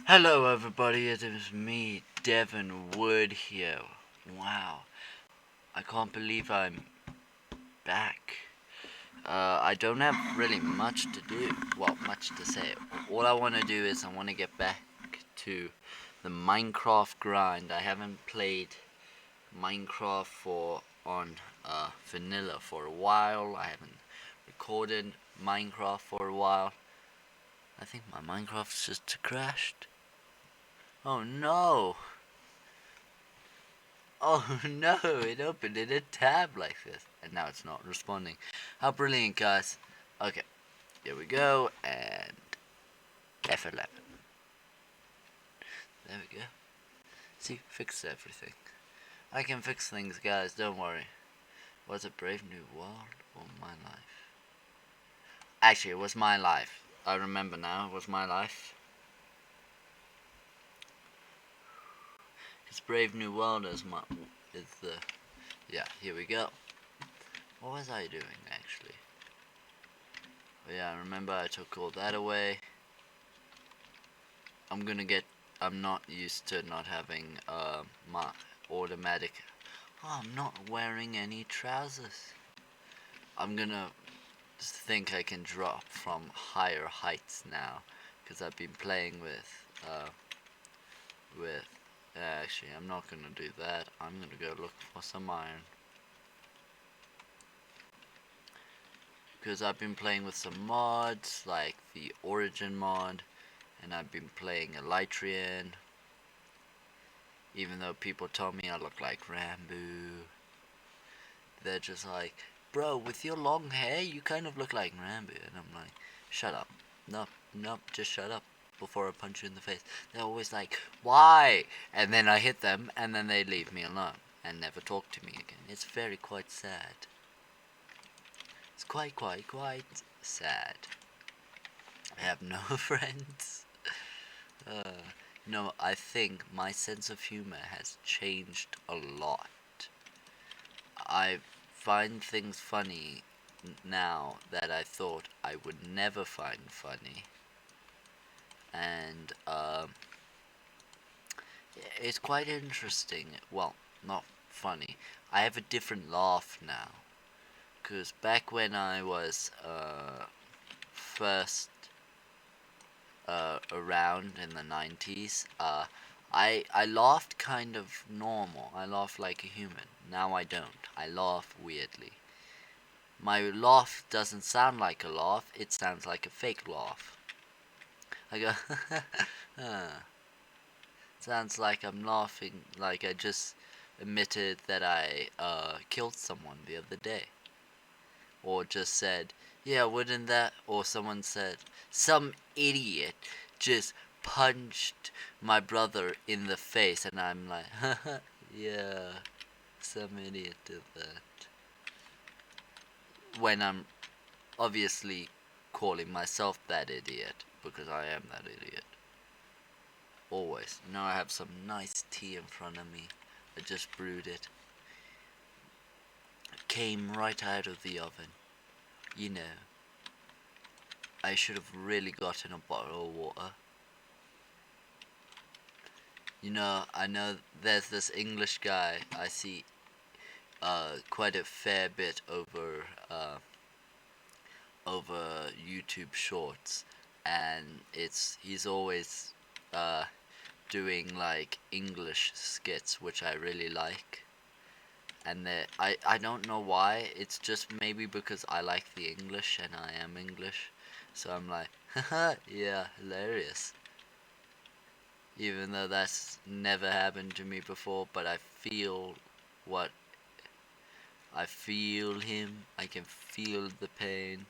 Hello, everybody. It is me, Devin Wood here. Wow, I can't believe I'm back. I don't have really much to do. Well, much to say. All I want to do is I want to get back to the Minecraft grind. I haven't played Minecraft for on vanilla for a while. I haven't recorded Minecraft for a while. I think my Minecraft's just crashed. Oh no! Oh no, it opened in a tab like this. And now it's not responding. How brilliant, guys. Okay, here we go. And F11. There we go. See, fix everything. I can fix things, guys, don't worry. Was it Brave New World or My Life? Actually, it was My Life. I remember now, it was My Life. It's Brave New World is the... Yeah, here we go. What was I doing, actually? Oh, yeah, I remember I took all that away. I'm not used to not having my automatic. Oh, I'm not wearing any trousers. I'm gonna think I can drop from higher heights now, because I've been playing with. Actually, I'm not gonna do that. I'm gonna go look for some iron, because I've been playing with some mods like the Origin mod, and I've been playing Elytrian. Even though people told me I look like Rambo, they're just like, bro, with your long hair, you kind of look like Rambo. And I'm like, shut up. Nope, nope, just shut up before I punch you in the face. They're always like, why? And then I hit them, and then they leave me alone and never talk to me again. It's very quite sad. It's quite sad. I have no friends. Uh, I think my sense of humor has changed a lot. I find things funny now that I thought I would never find funny. And it's quite interesting. Well, not funny. I have a different laugh now. Because back when I was first around in the 90s, I laughed kind of normal. I laughed like a human. Now I don't. I laugh weirdly. My laugh doesn't sound like a laugh, it sounds like a fake laugh. I go, sounds like I'm laughing, like I just admitted that I killed someone the other day. Or just said, yeah, wouldn't that? Or someone said, some idiot just punched my brother in the face, and I'm like, yeah, some idiot did that. When I'm obviously calling myself that idiot, because I am that idiot. Always. Now I have some nice tea in front of me. I just brewed it. It came right out of the oven. You know, I should have really gotten a bottle of water. I know there's this English guy I see quite a fair bit over YouTube Shorts, and he's always doing like English skits, which I really like. And I don't know why. It's just maybe because I like the English and I am English, so I'm like, haha, yeah, hilarious. Even though that's never happened to me before, but what I feel him. I can feel the pain.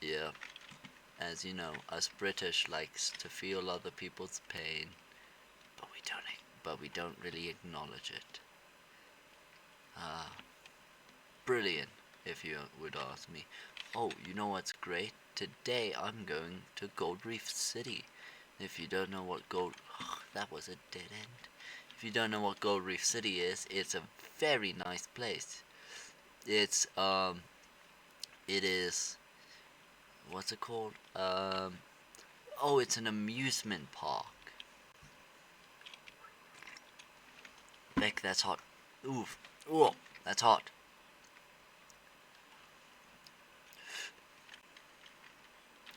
Yeah, as you know, us British likes to feel other people's pain, but we don't really acknowledge it. Ah, brilliant, if you would ask me. Oh, you know what's great? Today I'm going to Gold Reef City. If you don't know what that was a dead end. If you don't know what Gold Reef City is, it's a very nice place. It's it is what's it called? Oh, it's an amusement park. Beck, that's hot. Oof. Oh, that's hot.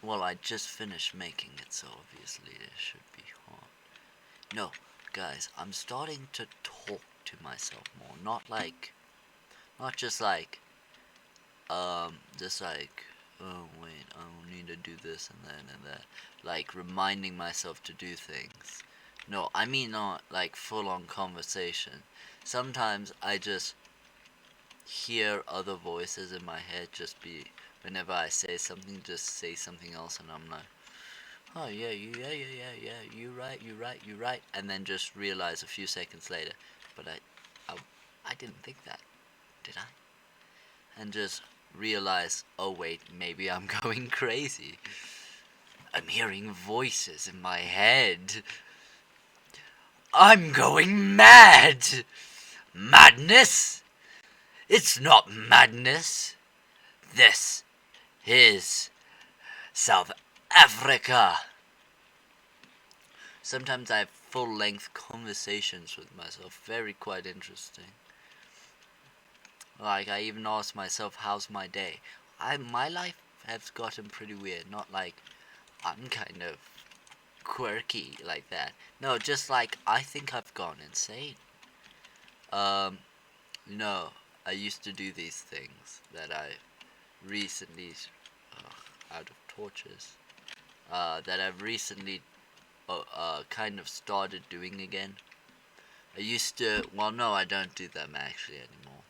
Well, I just finished making it, so obviously it should be hot. No, guys, I'm starting to talk to myself more. Not just like, oh wait, I need to do this and then and that. Like reminding myself to do things. No, I mean not like full on conversation. Sometimes I just hear other voices in my head whenever I say something, just say something else, and I'm like, oh yeah, you right, and then just realize a few seconds later, but I didn't think that, did I? And just realize, oh wait, maybe I'm going crazy. I'm hearing voices in my head. I'm going mad! Madness? It's not madness. This is South Africa. Sometimes I have full-length conversations with myself, very quite interesting. Like, I even ask myself, how's my day? My life has gotten pretty weird, not like I'm kind of quirky like that. No, just like, I think I've gone insane. Um, no, I used to do these things that I recently, out of torches, that I've recently kind of started doing again. I used to, well, no, I don't do them actually anymore.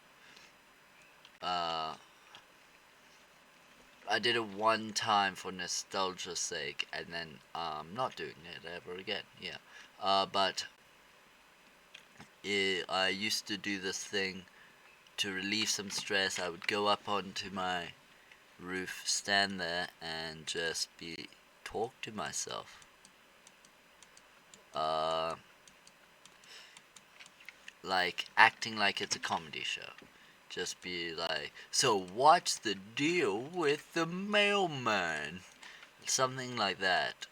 Uh, I did it one time for nostalgia's sake, and then not doing it ever again. Yeah, but I used to do this thing to relieve some stress. I would go up onto my roof, stand there, and just talk to myself. Uh, like acting like it's a comedy show. Just be like, so what's the deal with the mailman? Something like that.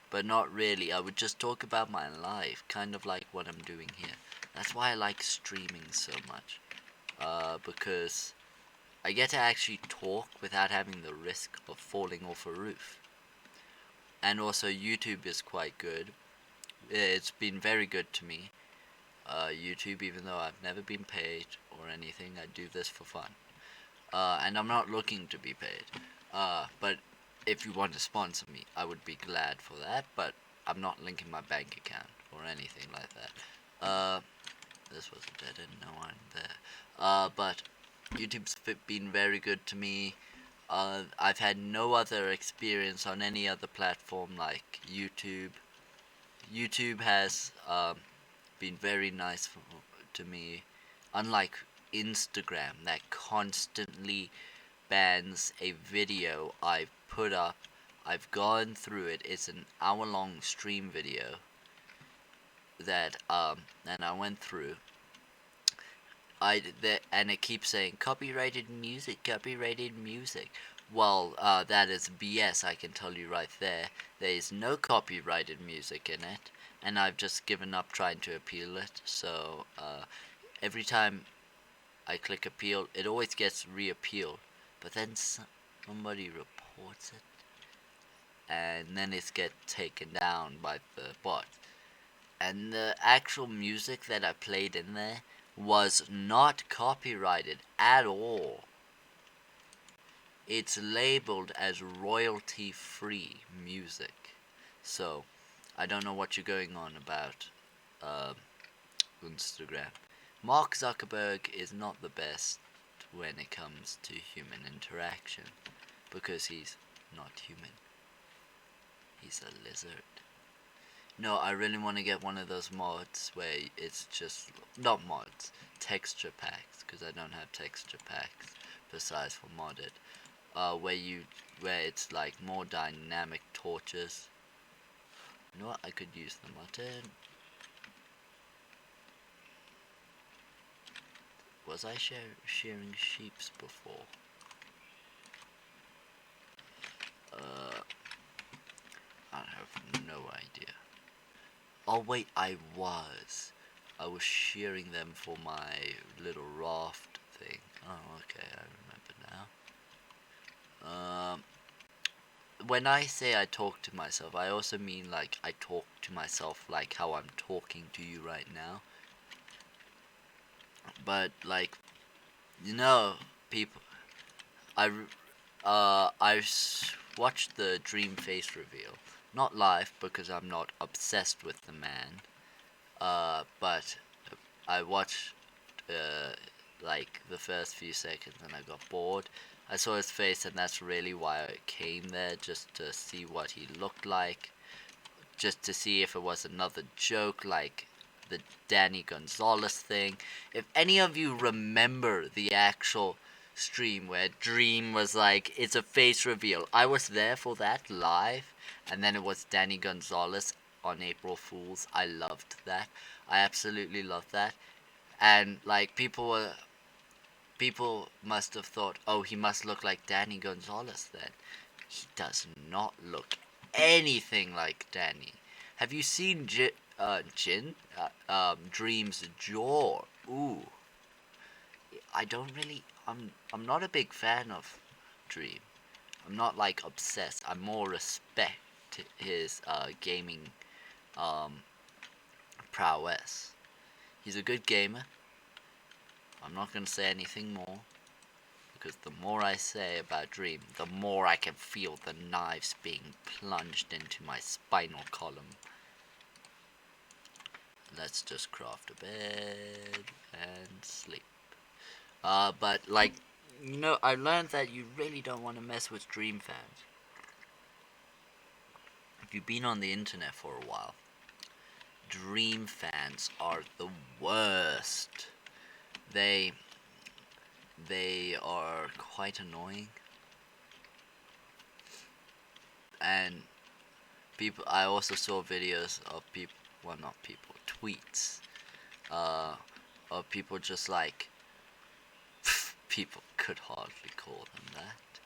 But not really. I would just talk about my life, kind of like what I'm doing here. That's why I like streaming so much. Because I get to actually talk without having the risk of falling off a roof. And also YouTube is quite good. It's been very good to me. YouTube, even though I've never been paid or anything, I do this for fun. And I'm not looking to be paid. But if you want to sponsor me, I would be glad for that, but I'm not linking my bank account or anything like that. This was a dead end, no one there. But YouTube's been very good to me. I've had no other experience on any other platform like YouTube. YouTube has been very nice to me, unlike Instagram that constantly bans a video I've put up. I've gone through it. It's an hour-long stream video that and I went through. And it keeps saying copyrighted music, copyrighted music. Well, that is BS. I can tell you right there. There is no copyrighted music in it, and I've just given up trying to appeal it. So every time I click appeal, it always gets reappealed. But then somebody reports it, and then it gets taken down by the bot. And the actual music that I played in there was not copyrighted at all. It's labeled as royalty-free music. So, I don't know what you're going on about Instagram. Mark Zuckerberg is not the best when it comes to human interaction, because he's not human. He's a lizard. No, I really want to get one of those mods where it's just, not mods, texture packs, because I don't have texture packs besides for modded. Where it's like more dynamic torches. You know what, I could use the mutton. Was I shearing sheeps before? Uh, I have no idea. Oh wait, I was. I was shearing them for my little raft thing. Oh, okay, I remember now. When I say I talk to myself, I also mean like I talk to myself like how I'm talking to you right now. But like, you know, people, watched the Dream Face reveal. Not live because I'm not obsessed with the man. But I watched uh, like the first few seconds and I got bored. I saw his face and that's really why I came there, just to see what he looked like, just to see if it was another joke like the Danny Gonzalez thing. If any of you remember the actual stream where Dream was like, it's a face reveal, I was there for that live, and then it was Danny Gonzalez on April Fools. I loved that. I absolutely loved that. And like people must have thought, oh, he must look like Danny Gonzalez then. He does not look anything like Danny. Have you seen Jin? Dream's jaw. Ooh, I don't really. I'm not a big fan of Dream. I'm not like obsessed. I more respect his gaming um, prowess. He's a good gamer. I'm not gonna say anything more, because the more I say about Dream, the more I can feel the knives being plunged into my spinal column. Let's just craft a bed and sleep. But like, I learned that you really don't want to mess with Dream fans. If you've been on the internet for a while, Dream fans are the worst. They they are quite annoying, and people. I also saw videos of people. Well, not people. Tweets. Uh, of people just like. People could hardly call them that.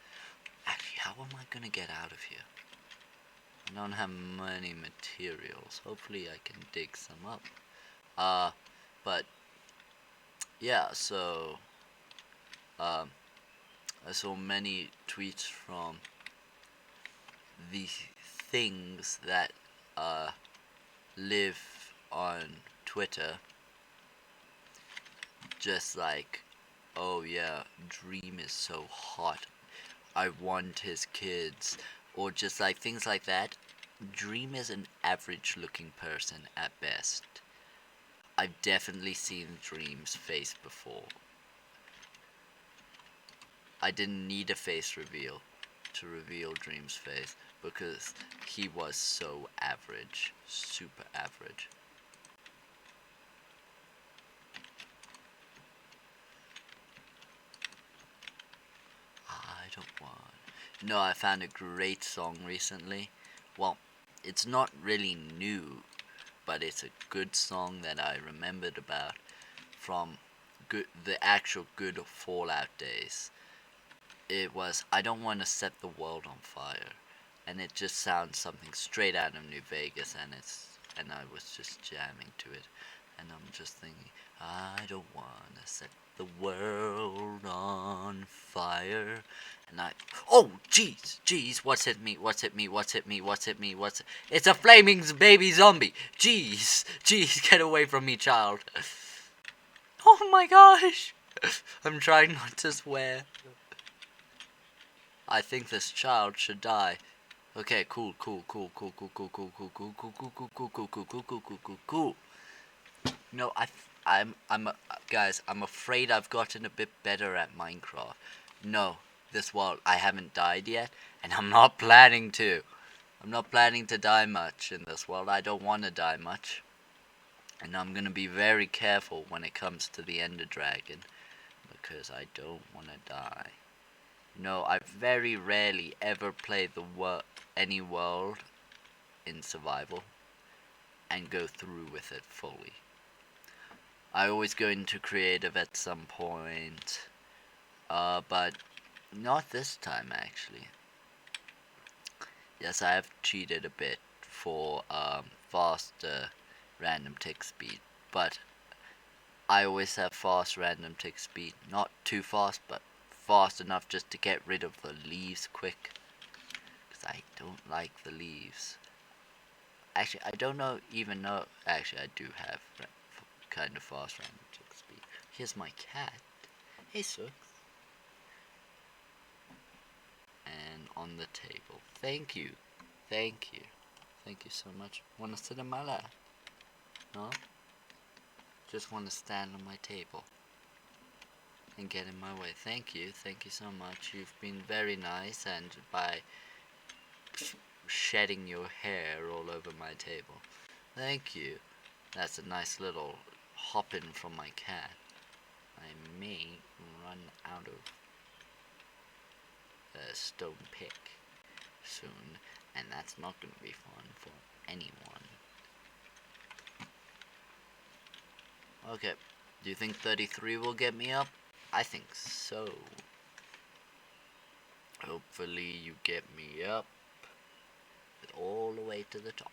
Actually, how am I gonna get out of here? I don't have many materials. Hopefully, I can dig some up. But yeah. So, um, I saw many tweets from the things that live on Twitter, just like, oh yeah, Dream is so hot, I want his kids, or just like things like that. Dream is an average looking person at best. I've definitely seen Dream's face before. I didn't need a face reveal to reveal Dream's face, because he was so average, super average. I don't want. No, I found a great song recently. Well, it's not really new, but it's a good song that I remembered about from the actual good Fallout days. It was I Don't Want to Set the World on Fire, and it just sounds something straight out of New Vegas, and I was just jamming to it, and I'm just thinking, I don't want to set the world on fire. And oh, jeez, what's hit me, it's a flaming baby zombie, jeez, get away from me, child. Oh my gosh, I'm trying not to swear. I think this child should die. Okay, cool. No, guys, I'm afraid I've gotten a bit better at Minecraft. No, this world, I haven't died yet, and I'm not planning to. I'm not planning to die much in this world. I don't want to die much. And I'm gonna be very careful when it comes to the Ender Dragon, because I don't want to die. No, I very rarely ever play any world in survival and go through with it fully. I always go into creative at some point, but not this time actually. Yes, I have cheated a bit for faster random tick speed, but I always have fast random tick speed. Not too fast, but fast enough just to get rid of the leaves quick. Because I don't like the leaves. Actually, I don't even know. Actually, I do have kind of fast random tick speed. Here's my cat. Hey, Sooks. And on the table. Thank you. Thank you. Thank you so much. Want to sit in my lap? No? Just want to stand on my table and get in my way. Thank you so much. You've been very nice, and by shedding your hair all over my table. Thank you. That's a nice little hopping from my cat. I may run out of a stone pick soon, and that's not going to be fun for anyone. Okay, do you think 33 will get me up? I think so. Hopefully you get me up all the way to the top.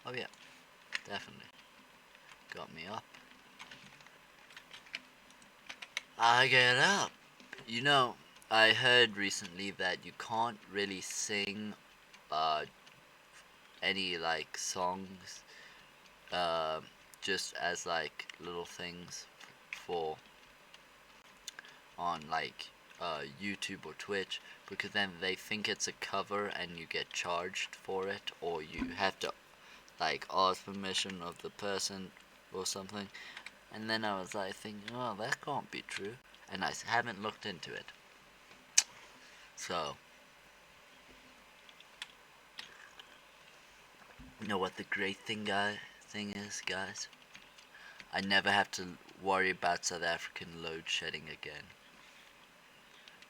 Oh yeah, definitely. Got me up. I get up. You know, I heard recently that you can't really sing any like songs uh, just as like little things for on like YouTube or Twitch, because then they think it's a cover and you get charged for it, or you have to like ask permission of the person or something. And then I was like thinking, oh, that can't be true, and I haven't looked into it. So, you know what the great thing is, guys? I never have to worry about South African load shedding again,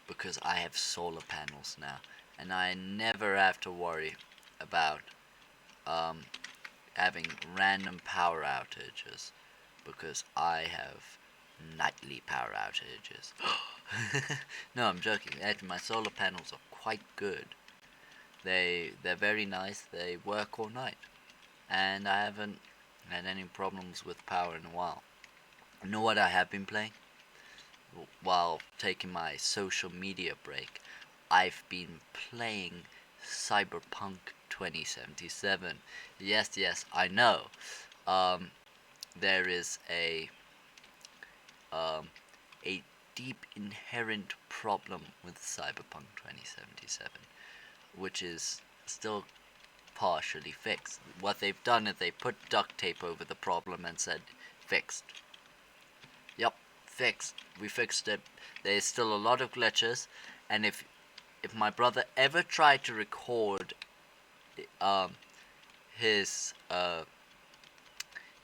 because I have solar panels now, and I never have to worry about um, having random power outages, because I have nightly power outages. No, I'm joking. Actually, my solar panels are quite good. They're very nice. They work all night, and I haven't had any problems with power in a while. You know what I have been playing? While taking my social media break, I've been playing Cyberpunk 2077. Yes, yes, I know. Um, there is um, a deep inherent problem with Cyberpunk 2077, which is still partially fixed. What they've done is they put duct tape over the problem and said, fixed. Yep, fixed. We fixed it. There's still a lot of glitches, and if my brother ever tried to record um his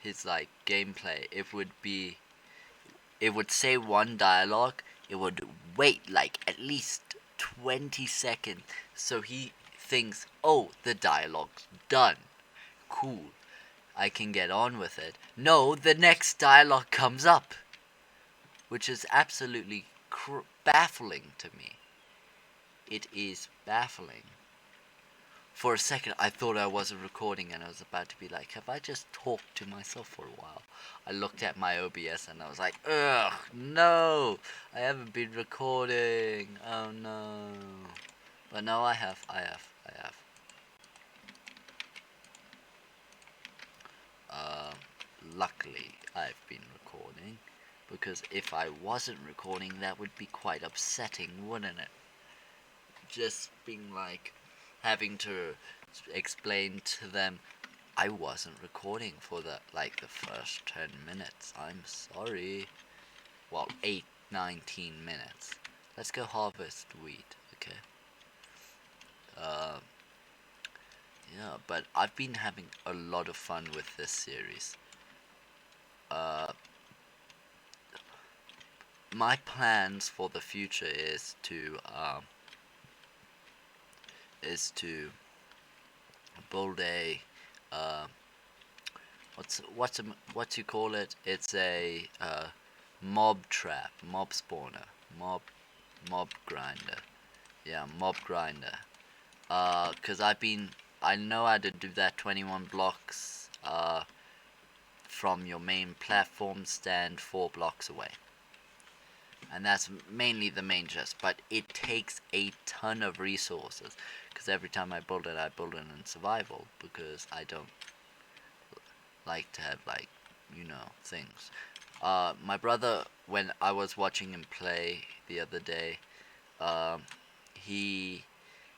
his like gameplay, it would say one dialogue, it would wait like at least 20 seconds, so he thinks, oh, the dialogue's done. Cool. I can get on with it. No, the next dialogue comes up, which is absolutely baffling to me. It is baffling. For a second, I thought I wasn't recording, and I was about to be like, have I just talked to myself for a while? I looked at my OBS and I was like, ugh, no, I haven't been recording. Oh no. But no, I have. Uh, Luckily, I've been recording, because if I wasn't recording, that would be quite upsetting, wouldn't it? Just being like, having to explain to them I wasn't recording for the first 10 minutes. I'm sorry. Well, 19 minutes. Let's go harvest wheat, okay? Uh, yeah, but I've been having a lot of fun with this series. Uh, my plans for the future is to build a what you call it? It's a mob trap, mob spawner, mob Mob Grinder. Yeah, Mob Grinder. Cause I know how to do that 21 blocks from your main platform stand 4 blocks away. And that's mainly the main chest, but it takes a ton of resources. Because every time I build it in survival, because I don't like to have, like, things. My brother, when I was watching him play the other day, um, he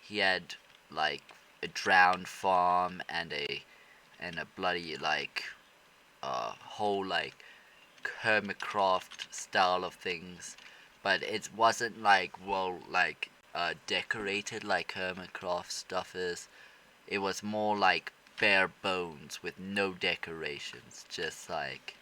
he had like a drowned farm and a bloody like whole like Hermitcraft style of things, but it wasn't like decorated like Hermitcraft stuff is. It was more like bare bones with no decorations, just like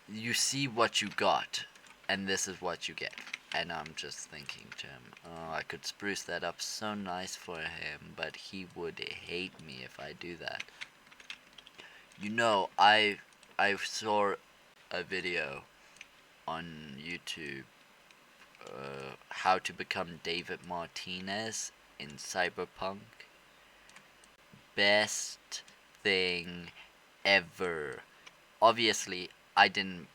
you see what you got, and this is what you get. And I'm just thinking to him, oh, I could spruce that up so nice for him, but he would hate me if I do that. I saw a video on YouTube, how to become David Martinez in Cyberpunk. Best thing ever. Obviously, I didn't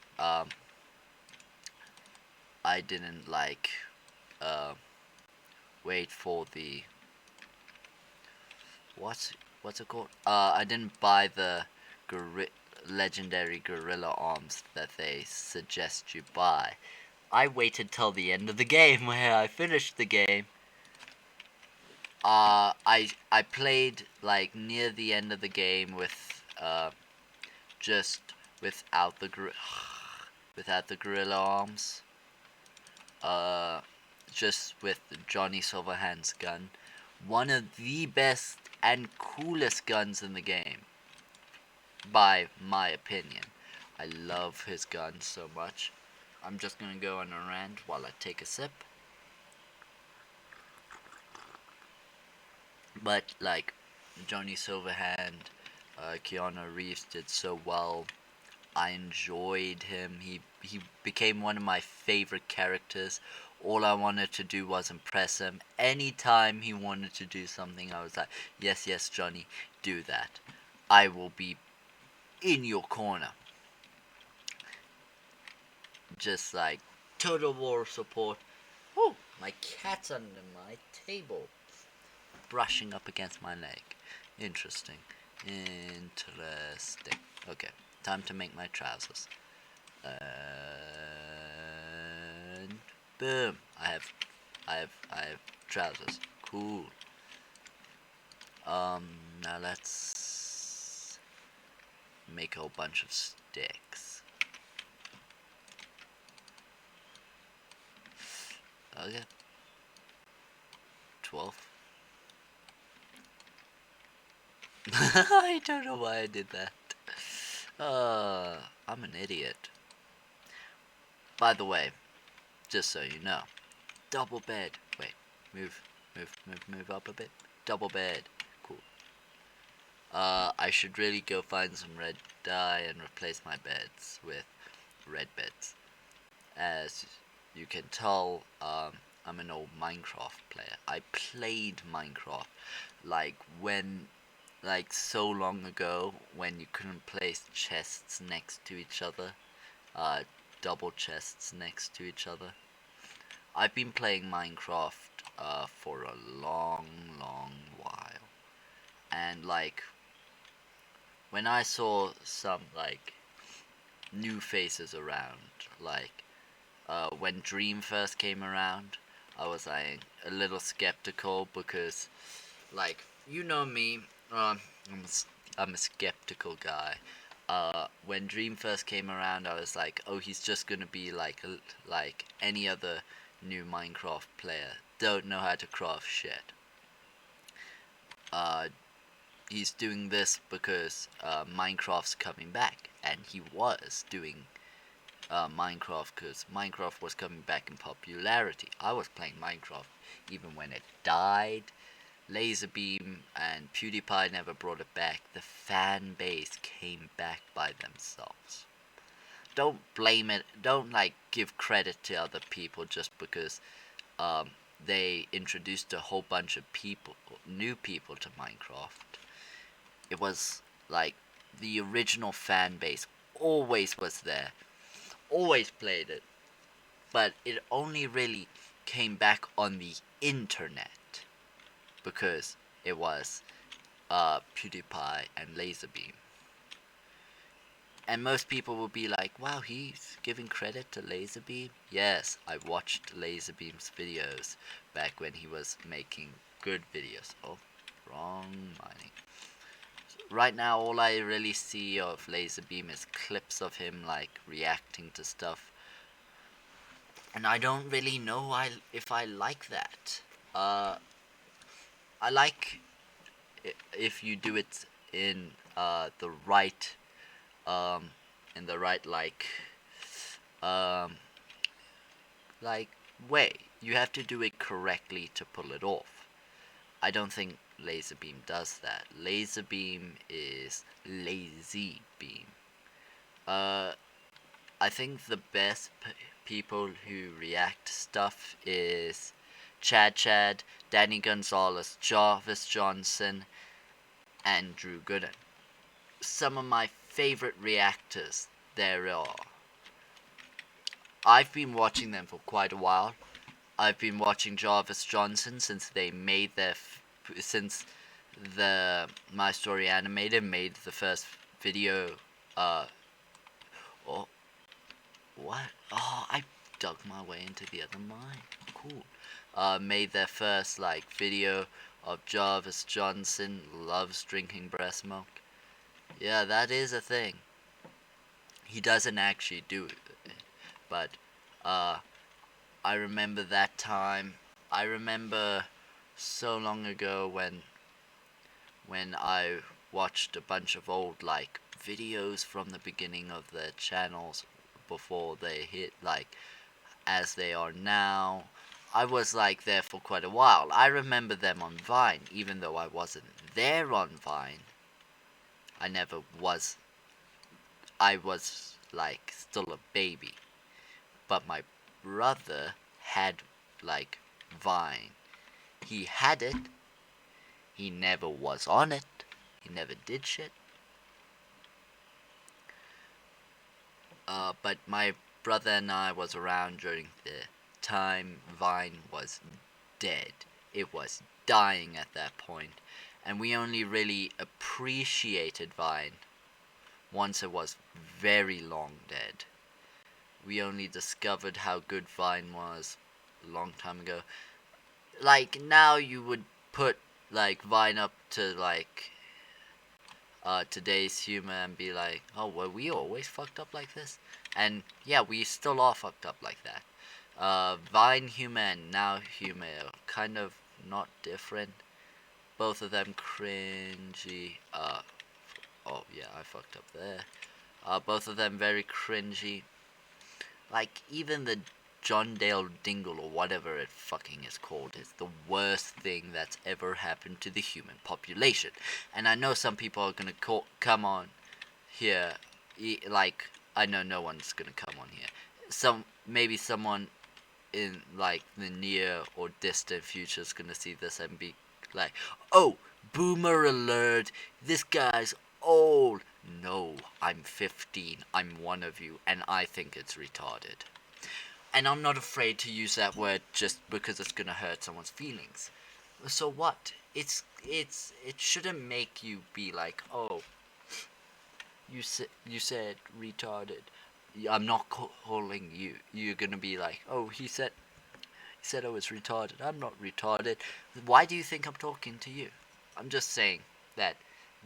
like uh, wait for the what's it called? I didn't buy the legendary gorilla arms that they suggest you buy. I waited till the end of the game where I finished the game. I played like near the end of the game with just without the without the gorilla arms. Uh, just with Johnny Silverhand's gun. One of the best and coolest guns in the game, by my opinion. I love his gun so much. I'm just gonna go on a rant while I take a sip. But like Johnny Silverhand, Keanu Reeves did so well. I enjoyed him. He became one of my favorite characters. All I wanted to do was impress him. Anytime he wanted to do something, I was like, yes, yes, Johnny, do that. I will be in your corner. Just like total war support. Oh, my cat's under my table, brushing up against my leg. Interesting. Interesting. Okay, time to make my trousers. And boom! I have trousers. Cool. Now let's make a whole bunch of sticks. Okay. 12. I don't know why I did that. I'm an idiot. By the way, just so you know, double bed. Wait, move up a bit. Double bed. Cool. I should really go find some red dye and replace my beds with red beds. As you can tell, I'm an old Minecraft player. I played Minecraft like so long ago when you couldn't place chests next to each other, double chests next to each other. I've been playing Minecraft for a long while, and like when I saw some like new faces around, like when Dream first came around, I was like a little skeptical because, like, you know me, I'm a skeptical guy. When Dream first came around, I was like, oh, he's just gonna be like any other new Minecraft player. Don't know how to craft shit. Uh, he's doing this because Minecraft's coming back, and he was doing Minecraft because Minecraft was coming back in popularity. I was playing Minecraft even when it died. Laserbeam and PewDiePie never brought it back. The fan base came back by themselves. don't blame it. Don't like give credit to other people just because um, they introduced a whole bunch of people, new people to Minecraft. It was like the original fan base always was there, always played it, but it only really came back on the internet because it was PewDiePie and Laserbeam. And most people will be like, wow, he's giving credit to Laserbeam? Yes, I watched Laserbeam's videos back when he was making good videos. Oh, wrong mining. Right now, all I really see of Laserbeam is clips of him, like, reacting to stuff. And I don't really know if I like that. I like if you do it in the right, um, um, like way. You have to do it correctly to pull it off. I don't think Laserbeam does that. Laserbeam is lazy beam. Uh, I think the best people who react to stuff is Chad, Danny Gonzalez, Jarvis Johnson, and Drew Gooden. Some of my favorite reactors there are. I've been watching them for quite a while. I've been watching Jarvis Johnson since they made since the My Story Animated made the first video. Oh, what? Oh, I dug my way into the other mine. Cool. Made their first like video of Jarvis Johnson loves drinking breast milk. Yeah, that is a thing. He doesn't actually do it, but uh, I remember that time. I remember so long ago when I watched a bunch of old like videos from the beginning of their channels before they hit like as they are now. I was like there for quite a while. I remember them on Vine, even though I wasn't there on Vine. I never was. I was like still a baby. But my brother had like Vine. He had it. He never was on it. He never did shit. But my brother and I was around during the time Vine was dead. It was dying at that point, and we only really appreciated Vine once it was very long dead. We only discovered how good Vine was a long time ago. Like now you would put like Vine up to like today's humor and be like, oh, were we always fucked up like this? And yeah, we still are fucked up like that. Vine humor and now humor are kind of not different. Both of them cringy. Oh yeah, I fucked up there. Both of them very cringy. Like even the John Dale Dingle or whatever it fucking is called is the worst thing that's ever happened to the human population. And I know some people are gonna come on here, like I know no one's gonna come on here. Maybe someone in like the near or distant future is gonna see this and be like, oh, boomer alert, this guy's old. No, I'm 15, I'm one of you, and I think it's retarded. And I'm not afraid to use that word just because it's gonna hurt someone's feelings. So what? It shouldn't make you be like, oh, you said retarded. I'm not calling you. You're gonna be like, oh, he said I was retarded. I'm not retarded. Why do you think I'm talking to you? I'm just saying that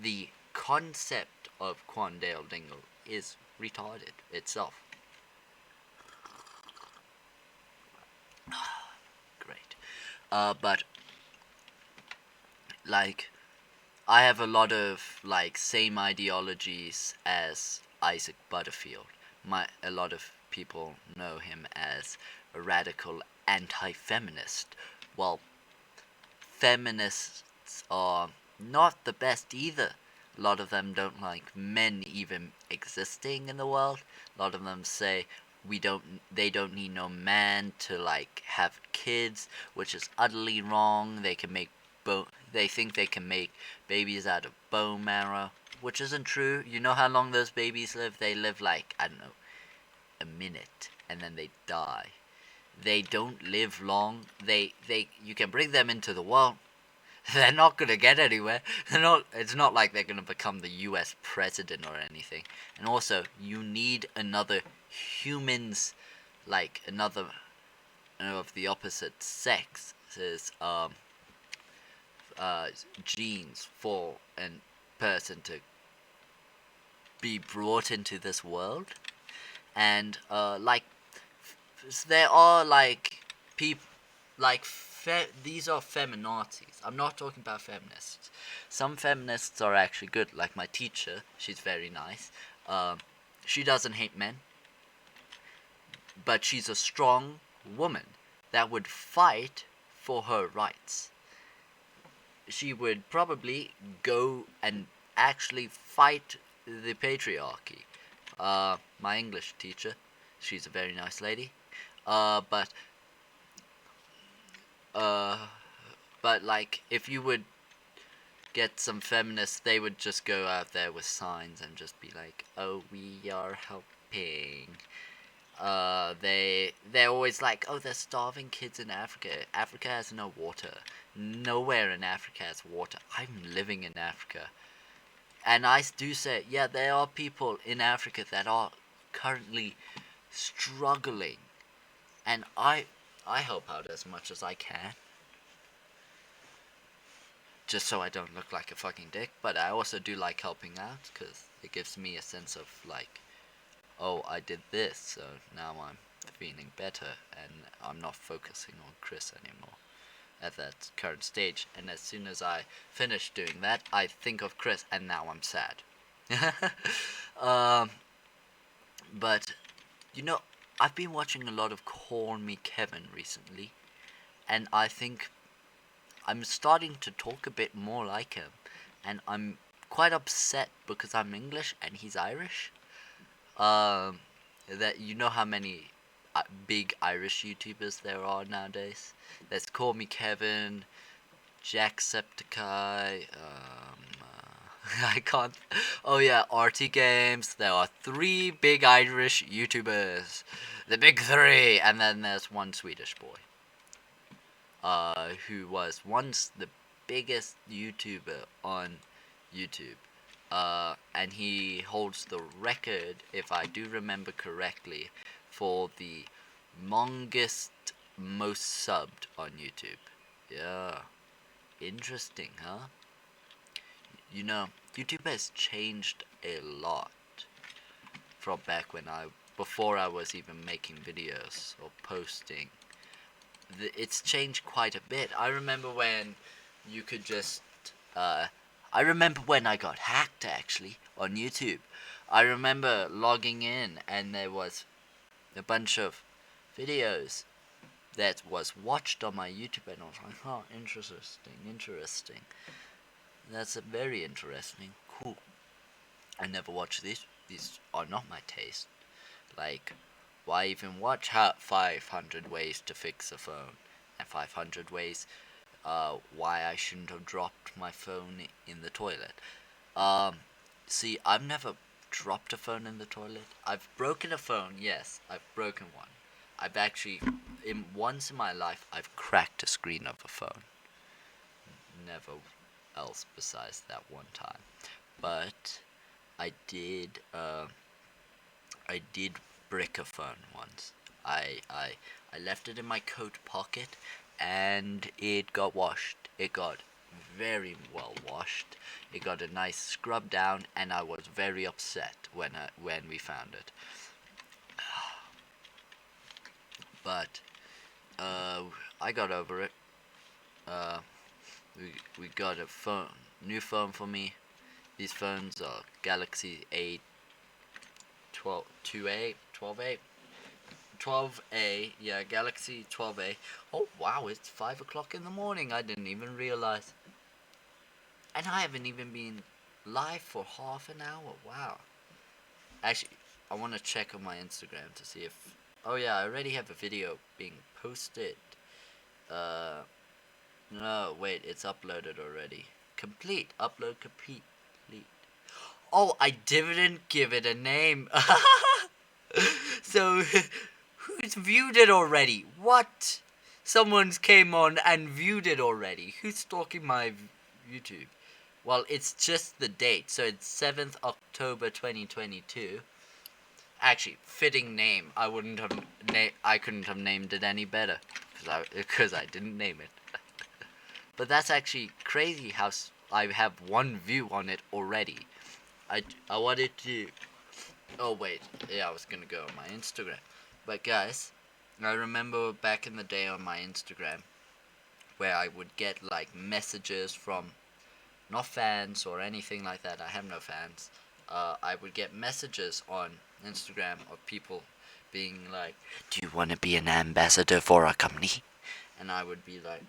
the concept of Quandale Dingle is retarded itself. Great. But like I have a lot of like same ideologies as Isaac Butterfield. A lot of people know him as a radical anti-feminist. Well, feminists are not the best either. A lot of them don't like men even existing in the world. A lot of them say they don't need no man to like have kids, which is utterly wrong. They think they can make babies out of bone marrow, which isn't true. You know how long those babies live? They live like, I don't know, a minute and then they die. They don't live long. They you can bring them into the world. They're not gonna get anywhere. They're not. It's not like they're gonna become the U.S. president or anything. And also, you need another humans, like another of the opposite sex, uh, genes for a person to be brought into this world. And there are like people like these are feminazis. I'm not talking about feminists. Some feminists are actually good, like my teacher. She's very nice. She doesn't hate men, but she's a strong woman that would fight for her rights. She would probably go and actually fight the patriarchy. My English teacher, she's a very nice lady. Uh, but uh, but like if you would get some feminists, they would just go out there with signs and just be like, "Oh, we are helping." They're always like, "Oh, they're starving kids in Africa. Africa has no water. Nowhere in Africa has water. I'm living in Africa." And I do say, yeah, there are people in Africa that are currently struggling, and I help out as much as I can, just so I don't look like a fucking dick. But I also do like helping out because it gives me a sense of like, oh, I did this, so now I'm feeling better, and I'm not focusing on Chris anymore at that current stage. And as soon as I finish doing that, I think of Chris, and now I'm sad. um, but you know, I've been watching a lot of Call Me Kevin recently, and I think I'm starting to talk a bit more like him, and I'm quite upset because I'm English and he's Irish. Um, that you know how many big Irish YouTubers there are nowadays. There's Call Me Kevin, Jacksepticeye. I can't. Oh yeah, RT Games. There are 3 big Irish YouTubers, the big 3, and then there's one Swedish boy. Who was once the biggest YouTuber on YouTube. And he holds the record, if I do remember correctly, for the longest most subbed on YouTube. Yeah, interesting, huh? You know, YouTube has changed a lot from back when before I was even making videos or posting. It's changed quite a bit. I remember when you could just I remember when I got hacked actually on YouTube. I remember logging in and there was a bunch of videos that was watched on my YouTube, and I was like, oh, interesting. That's a very interesting. Cool. I never watched these. These are not my taste. Like, why even watch 500 ways to fix a phone and 500 ways why I shouldn't have dropped my phone in the toilet. See, I've never dropped a phone in the toilet. I've broken a phone, yes, I've broken one. I've actually, once in my life, I've cracked a screen of a phone. Never else besides that one time. But I did brick a phone once. I left it in my coat pocket, and it got washed. It got very well washed. It got a nice scrub down, and I was very upset when we found it. But I got over it. Uh, we got a new phone for me. These phones are Galaxy A 12A, yeah, Galaxy 12A. Oh wow, it's 5 o'clock in the morning. I didn't even realize. And I haven't even been live for half an hour. Wow. Actually, I want to check on my Instagram to see if. Oh yeah, I already have a video being posted. Uh, no, wait, it's uploaded already. Complete. Upload complete. Oh, I didn't give it a name. So, who's viewed it already? What? Someone's came on and viewed it already. Who's stalking my YouTube? Well, it's just the date, so it's 7th October 2022. Actually, fitting name. I wouldn't have I couldn't have named it any better because I didn't name it. But that's actually crazy how I have one view on it already. I wanted to. Oh wait, yeah, I was gonna go on my Instagram. But guys, I remember back in the day on my Instagram where I would get like messages from not fans or anything like that. I have no fans. I would get messages on Instagram of people being like, "Do you want to be an ambassador for our company?" And I would be like,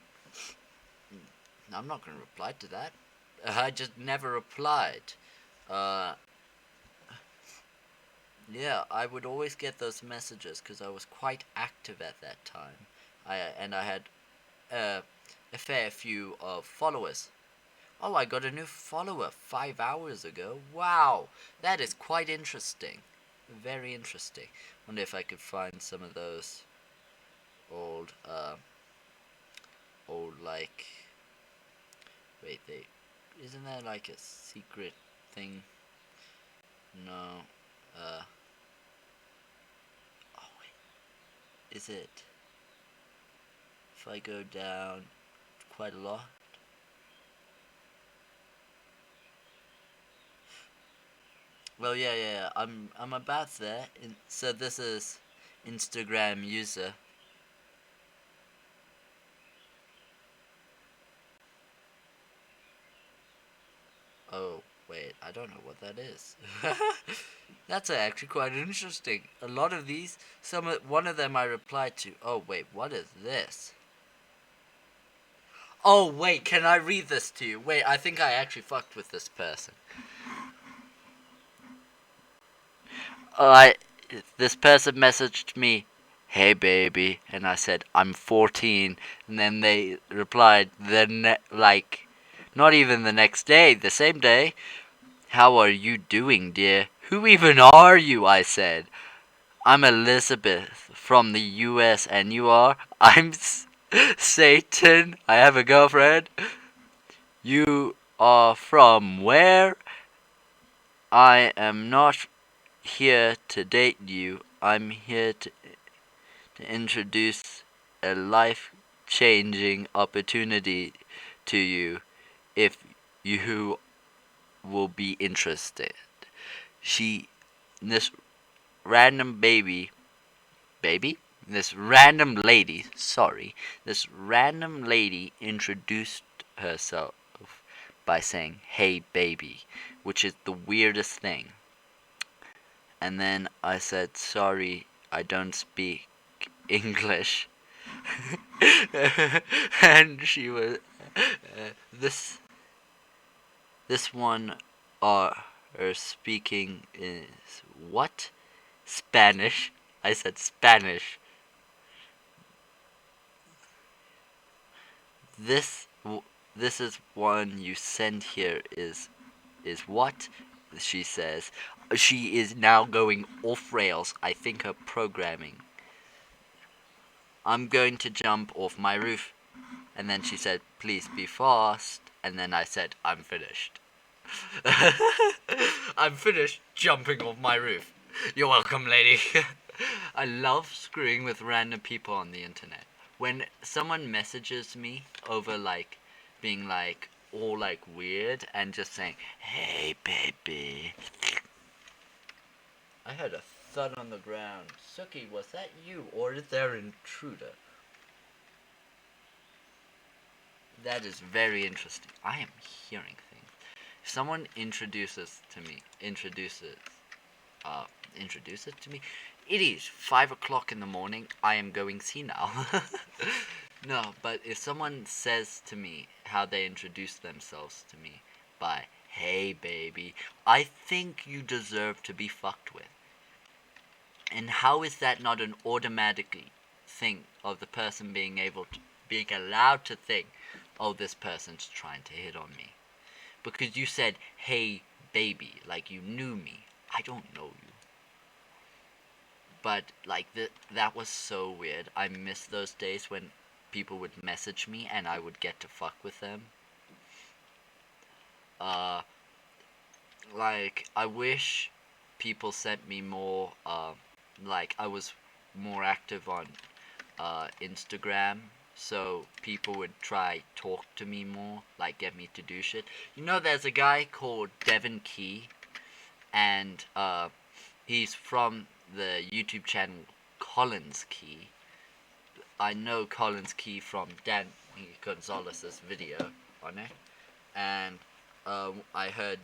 "I'm not gonna reply to that." I just never replied. Uh, Yeah, I would always get those messages because I was quite active at that time. I had uh, a fair few of followers. Oh, I got a new follower 5 hours ago. Wow, that is quite interesting. Very interesting. Wonder if I could find some of those old, like. Wait, isn't there like a secret thing? No. Uh. Oh wait, is it? If I go down quite a lot. Well, yeah. I'm about there. So this is Instagram user. Oh wait, I don't know what that is. That's actually quite interesting. A lot of these, one of them I replied to. Oh wait, what is this? Oh wait, can I read this to you? Wait, I think I actually fucked with this person. I this person messaged me, "Hey baby," and I said I'm 14, and then they replied like not even the next day, the same day. "How are you doing, dear?" "Who even are you?" I said. "I'm Elizabeth from the US, and you are?" "I'm Satan. I have a girlfriend." "You are from where?" "I am not here to date you. I'm here to introduce a life changing opportunity to you if you will be interested." She, this random baby? This random lady, sorry, this random lady introduced herself by saying, "Hey baby," which is the weirdest thing. And then I said, "Sorry, I don't speak English." And she was this this one her speaking is what? Spanish. I said Spanish. This this is one you sent here is what? She says. She is now going off rails. I think her programming. "I'm going to jump off my roof." And then she said, "Please be fast." And then I said, "I'm finished." "I'm finished jumping off my roof." "You're welcome, lady." I love screwing with random people on the internet. When someone messages me over like being like all like weird and just saying, "Hey baby." I heard a thud on the ground. Suki, was that you or is there an intruder? That is very interesting. I am hearing things. If someone uh, introduces to me, it is 5 o'clock in the morning. I am going senile. No, but if someone says to me how they introduce themselves to me by hey baby, I think you deserve to be fucked with. And how is that not an automatic thing of the person being allowed to think, oh, this person's trying to hit on me? Because you said, hey baby, like you knew me. I don't know you. But like that was so weird. I miss those days when people would message me and I would get to fuck with them. Uh, like I wish people sent me more. Like I was more active on Instagram, so people would try talk to me more, like get me to do shit. You know, there's a guy called Devin Key, and he's from the YouTube channel Collins Key. I know Collins Key from Dan Gonzalez's video on it, and I heard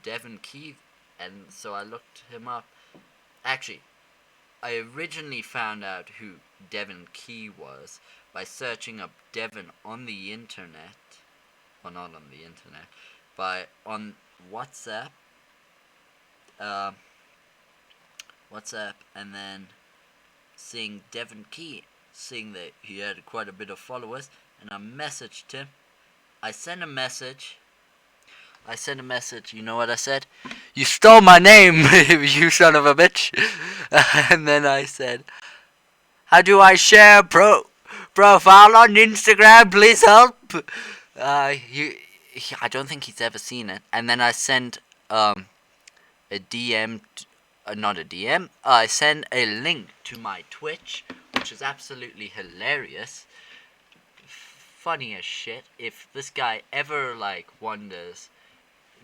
Devin Key, and so I looked him up. Actually, I originally found out who Devin Key was by searching up Devin on the internet, well, not on the internet, by on WhatsApp, uh, and then seeing Devin Key, seeing that he had quite a bit of followers, and I messaged him. I sent a message. You know what I said? You stole my name, you son of a bitch. And then I said, how do I share profile on Instagram? Please help. I don't think he's ever seen it. And then I sent a DM, not a DM. I sent a link to my Twitch, which is absolutely hilarious. Funny as shit. If this guy ever like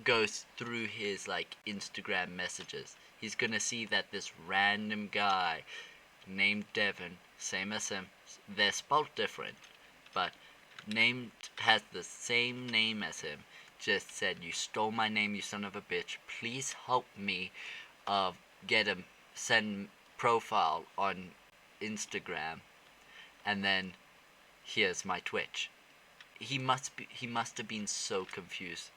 goes through his like Instagram messages, he's gonna see that this random guy named Devin, same as him, they're spelled different, but has the same name as him, just said, you stole my name, you son of a bitch, please help me get him, send profile on Instagram, and then here's my Twitch. He must have been so confused,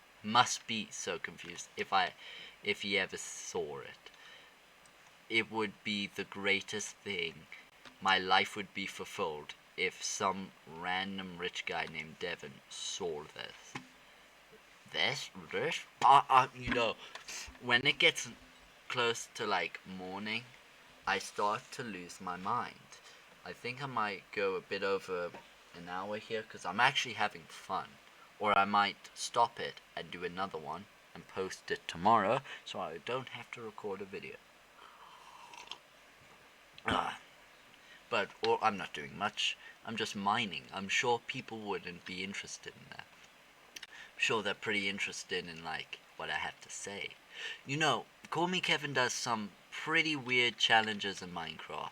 if he ever saw it. It would be the greatest thing. My life would be fulfilled if some random rich guy named Devin saw this. You know, when it gets close to like morning, I start to lose my mind. I think I might go a bit over an hour here because I'm actually having fun. Or I might stop it and do another one and post it tomorrow so I don't have to record a video. Or I'm not doing much. I'm just mining. I'm sure people wouldn't be interested in that. I'm sure they're pretty interested in like what I have to say. You know, Call Me Kevin does some pretty weird challenges in Minecraft,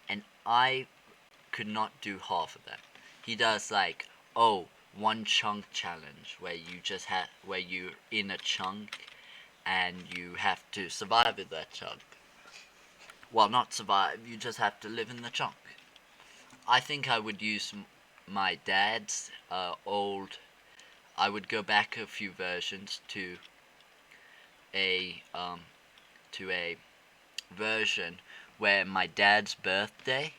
and I could not do half of that. He does like, one chunk challenge where you're in a chunk and you have to survive with that chunk. Well, not survive, you just have to live in the chunk. I think I would use my dad's old. I would go back a few versions to a version where my dad's birthday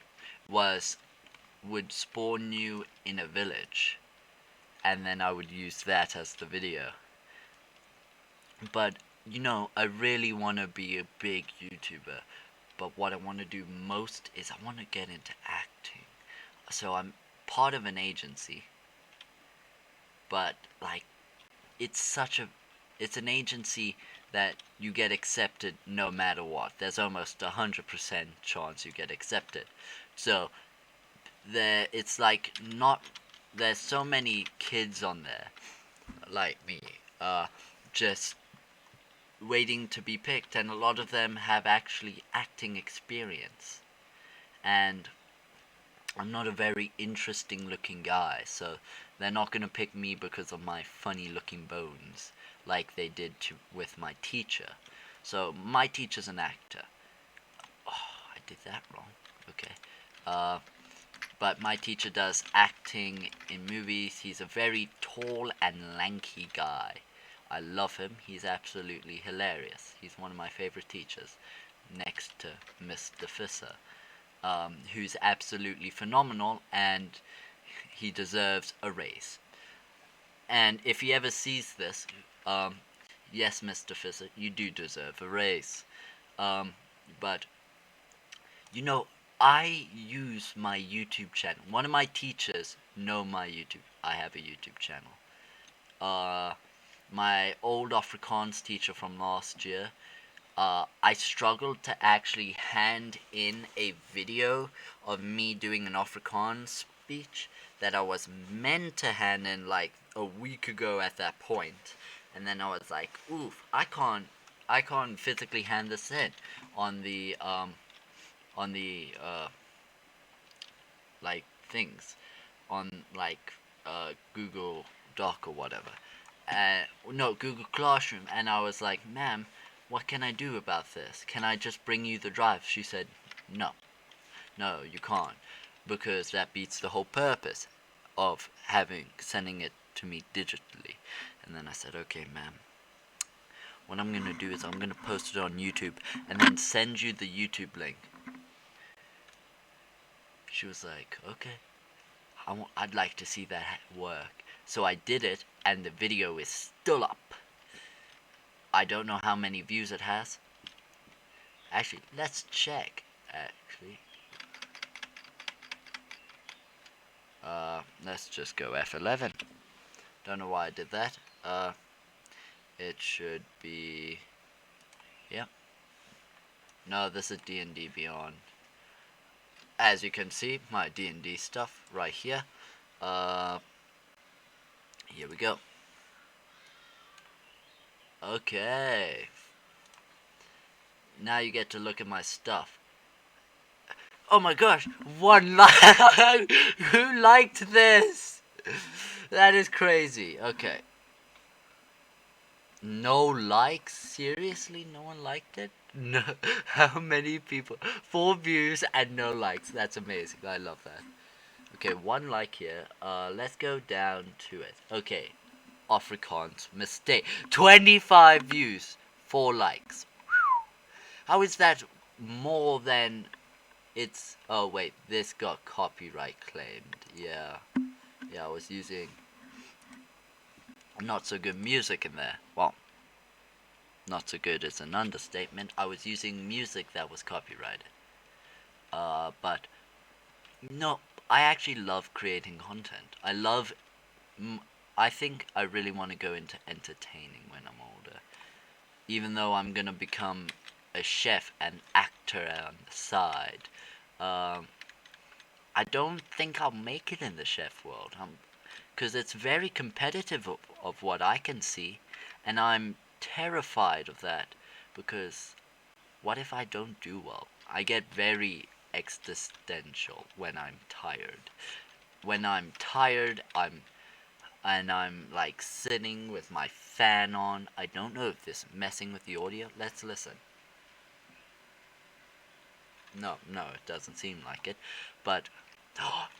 would spawn you in a village, and then I would use that as the video. But you know, I really want to be a big YouTuber, but what I want to do most is I want to get into acting. So I'm part of an agency, but like it's an agency that you get accepted no matter what. There's almost 100% chance you get accepted. So it's like not there's so many kids on there like me, just waiting to be picked, and a lot of them have actually acting experience, and I'm not a very interesting looking guy, so they're not gonna pick me because of my funny looking bones like they did with my teacher. So my teacher's an actor. I did that wrong. Okay. But my teacher does acting in movies. He's a very tall and lanky guy. I love him. He's absolutely hilarious. He's one of my favorite teachers, next to Mr. Fisser, who's absolutely phenomenal, and he deserves a raise. And if he ever sees this, yes, Mr. Fisser, you do deserve a raise. Um, but you know, I use my YouTube channel. One of my teachers know my YouTube. I have a YouTube channel. Uh, my old Afrikaans teacher from last year. I struggled to actually hand in a video of me doing an Afrikaans speech that I was meant to hand in like a week ago at that point, and then I was like, "Oof, I can't physically hand this in on the like things on like Google Doc or whatever. No, Google Classroom, and I was like, "Ma'am, what can I do about this? Can I just bring you the drive?" She said, "No, no, you can't, because that beats the whole purpose of sending it to me digitally." And then I said, "Okay, ma'am, what I'm gonna do is I'm gonna post it on YouTube and then send you the YouTube link." She was like, "Okay, I'd like to see that work." So I did it, and the video is still up. I don't know how many views it has. Actually, let's check. Actually, let's just go F11. Don't know why I did that. It should be. Yeah. No, this is D&D Beyond. As you can see, my D&D stuff right here. Here we go. Okay. Now you get to look at my stuff. Oh my gosh, one like. Who liked this? That is crazy. Okay. No likes? Seriously? No one liked it? No. How many people? 4 views and no likes. That's amazing. I love that. Okay, 1 like here. Let's go down to it. Okay. Afrikaans. Mistake. 25 views. 4 likes. How is that more than it's... Oh, wait. This got copyright claimed. Yeah. Yeah, I was using not so good music in there. Well, not so good is an understatement. I was using music that was copyrighted. But no, I actually love creating content. I think I really want to go into entertaining when I'm older. Even though I'm gonna become a chef and actor on the side. Um, I don't think I'll make it in the chef world. Because it's very competitive of what I can see, and I'm terrified of that, because what if I don't do well? I get very existential when I'm tired. When I'm tired, I'm like sitting with my fan on. I don't know if this is messing with the audio. Let's listen. No, no, it doesn't seem like it. But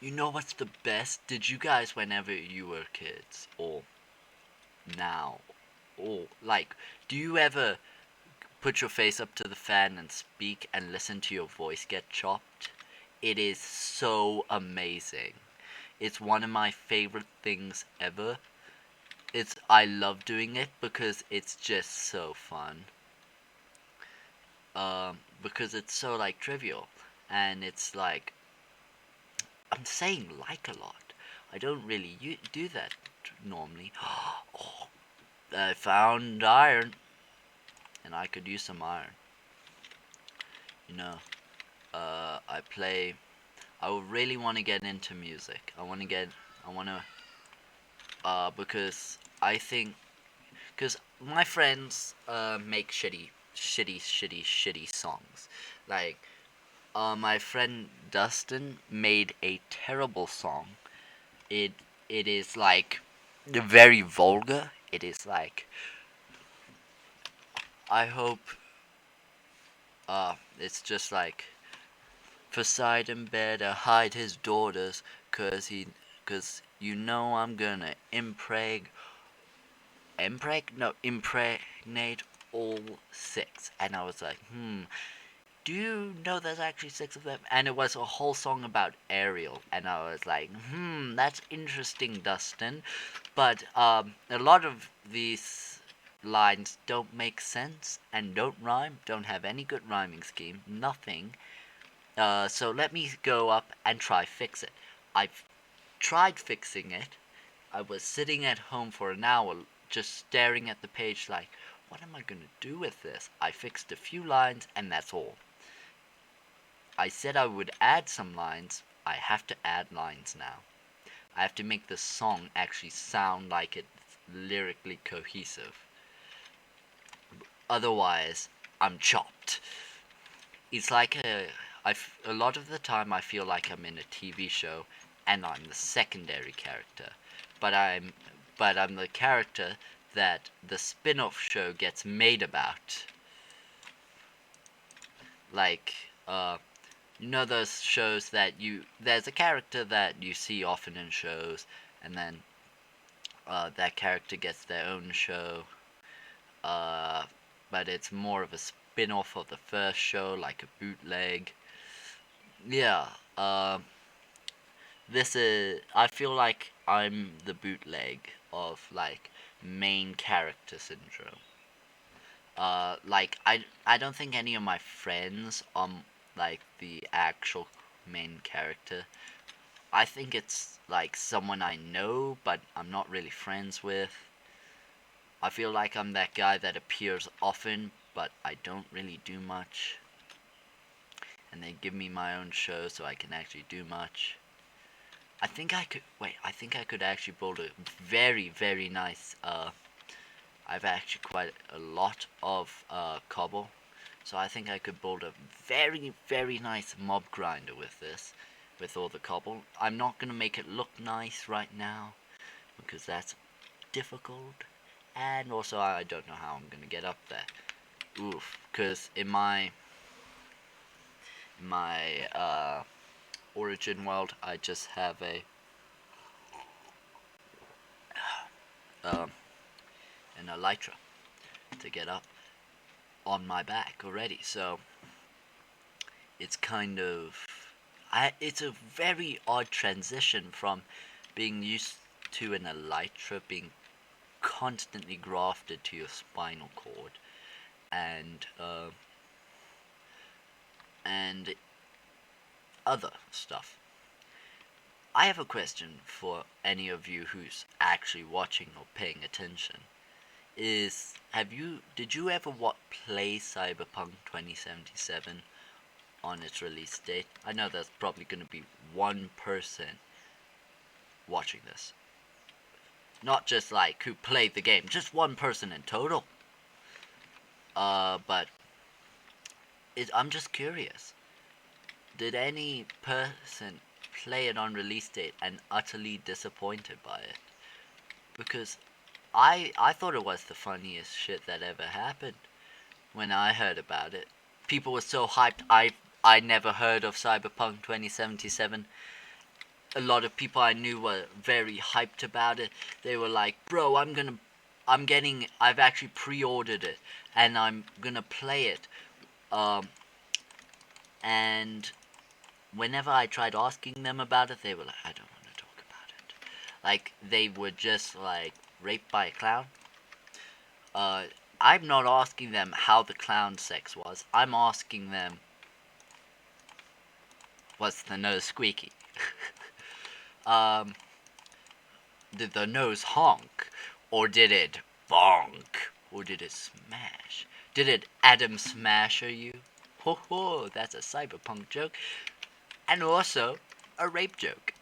you know what's the best? Did you guys, whenever you were kids, or now, or like, do you ever put your face up to the fan and speak and listen to your voice get chopped? It is so amazing. It's one of my favorite things ever. I love doing it because it's just so fun. Because it's so like trivial, and it's like I'm saying like a lot. I don't really do that normally. Oh, I found iron, and I could use some iron. You know, I play. I would really want to get into music. I want to, because I think, because my friends make shitty songs. Like, my friend Dustin made a terrible song. It it is like very vulgar. It is like, I hope, it's just like, Poseidon better hide his daughters, cause you know I'm gonna impreg impregnate all 6. And I was like, do you know there's actually 6 of them? And it was a whole song about Ariel, and I was like, that's interesting, Dustin. But a lot of these lines don't make sense and don't rhyme, don't have any good rhyming scheme, nothing. So let me go up and try fix it. I've tried fixing it. I was sitting at home for an hour just staring at the page like, what am I going to do with this? I fixed a few lines and that's all. I said I would add some lines. I have to add lines now. I have to make the song actually sound like it's lyrically cohesive. Otherwise, I'm chopped. It's like a lot of the time I feel like I'm in a TV show and I'm the secondary character, but I'm the character that the spin-off show gets made about. Like you know those shows that there's a character that you see often in shows, and then that character gets their own show, uh, but it's more of a spin-off of the first show, like a bootleg. Yeah, this is. I feel like I'm the bootleg of like main character syndrome. Like I don't think any of my friends are like the actual main character. I think it's like someone I know, but I'm not really friends with. I feel like I'm that guy that appears often, but I don't really do much. And they give me my own show so I can actually do much. I think I could, wait, I think I could actually build a very, very nice, I've actually quite a lot of, cobble. So I think I could build a very, very nice mob grinder with this, with all the cobble. I'm not going to make it look nice right now, because that's difficult. And also I don't know how I'm going to get up there. Oof, because in my origin world, I just have um, an elytra to get up on my back already. So it's kind of it's a very odd transition from being used to an elytra being constantly grafted to your spinal cord and and other stuff. I have a question for any of you who's actually watching or paying attention. Did you ever play Cyberpunk 2077 on its release date? I know there's probably going to be one person watching this. Not just like who played the game, just one person in total. But I'm just curious. Did any person play it on release date and utterly disappointed by it? Because I thought it was the funniest shit that ever happened when I heard about it. People were so hyped. I never heard of Cyberpunk 2077. A lot of people I knew were very hyped about it. They were like, "Bro, I've actually pre-ordered it and I'm gonna play it." And whenever I tried asking them about it, they were like, "I don't want to talk about it." Like they were just like raped by a clown. I'm not asking them how the clown sex was. I'm asking them, was the nose squeaky? um, did the nose honk? Or did it bonk? Or did it smash? Did it Adam Smasher you? Ho ho, that's a cyberpunk joke. And also, a rape joke.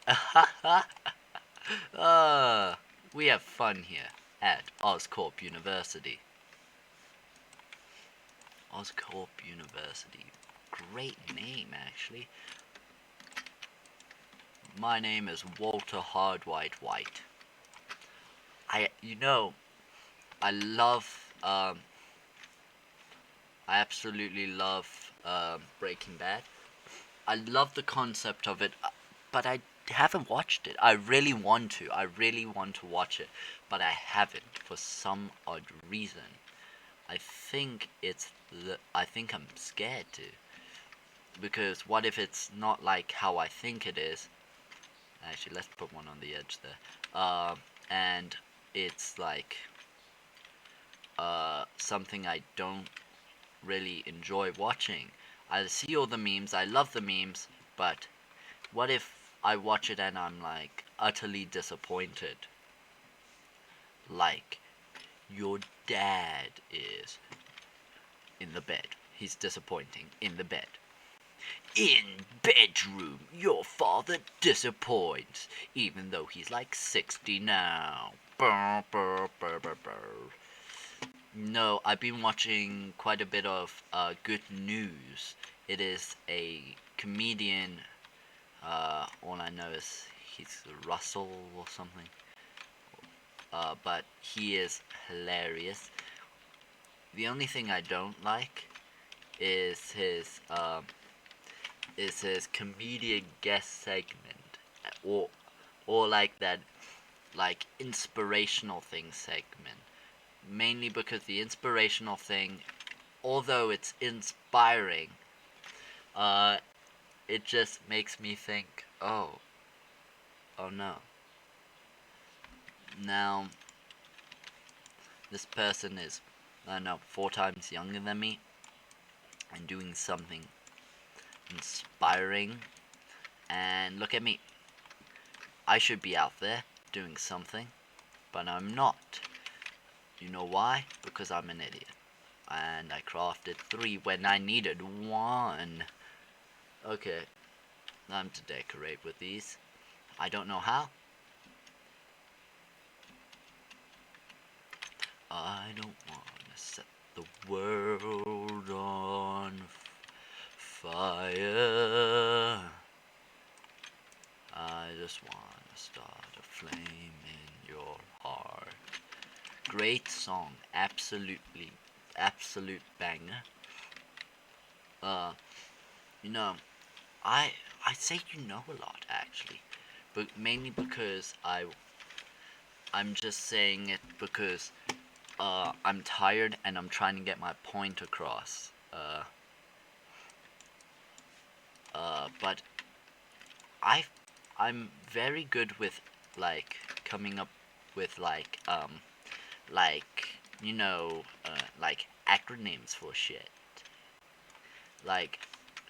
uh, we have fun here at Oscorp University. Oscorp University. Great name, actually. My name is Walter Hardwhite White. I love, I absolutely love Breaking Bad. I love the concept of it, but I haven't watched it. I really want to. I really want to watch it, but I haven't for some odd reason. I think I'm scared to, because what if it's not like how I think it is? Actually, let's put one on the edge there. And it's like something I don't really enjoy watching. I see all the memes, I love the memes, but what if I watch it and I'm like utterly disappointed? Like your dad is in the bed. He's disappointing in the bed. In bedroom, your father disappoints, even though he's like 60 now. Brr, brr, brr, brr, brr. No, I've been watching quite a bit of Good News. It is a comedian. All I know is he's Russell or something. But he is hilarious. The only thing I don't like is his comedian guest segment, or like that, like inspirational thing segment. Mainly because the inspirational thing, although it's inspiring, uh, it just makes me think, oh no. Now, this person is, I don't know, 4 times younger than me, and doing something inspiring, and look at me. I should be out there doing something, but I'm not. You know why? Because I'm an idiot. And I crafted 3 when I needed 1. Okay, time to decorate with these. I don't know how. I don't want to set the world on fire. I just want to start a flame in your heart. Great song, absolutely, absolute banger. Uh, you know, I I say you know a lot actually, but mainly because I'm just saying it because I'm tired and I'm trying to get my point across. But I I'm very good with like coming up with like like acronyms for shit. Like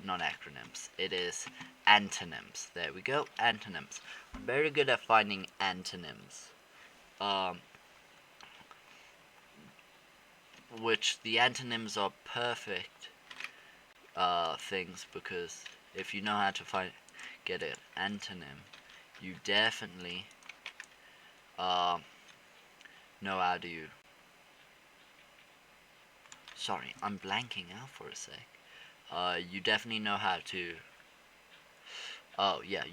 not acronyms. It is antonyms. There we go. Antonyms. Very good at finding antonyms. Um, which the antonyms are perfect things, because if you know how to get an antonym, you definitely uh, know how to. Sorry, I'm blanking out for a sec. You definitely know how to. Oh yeah,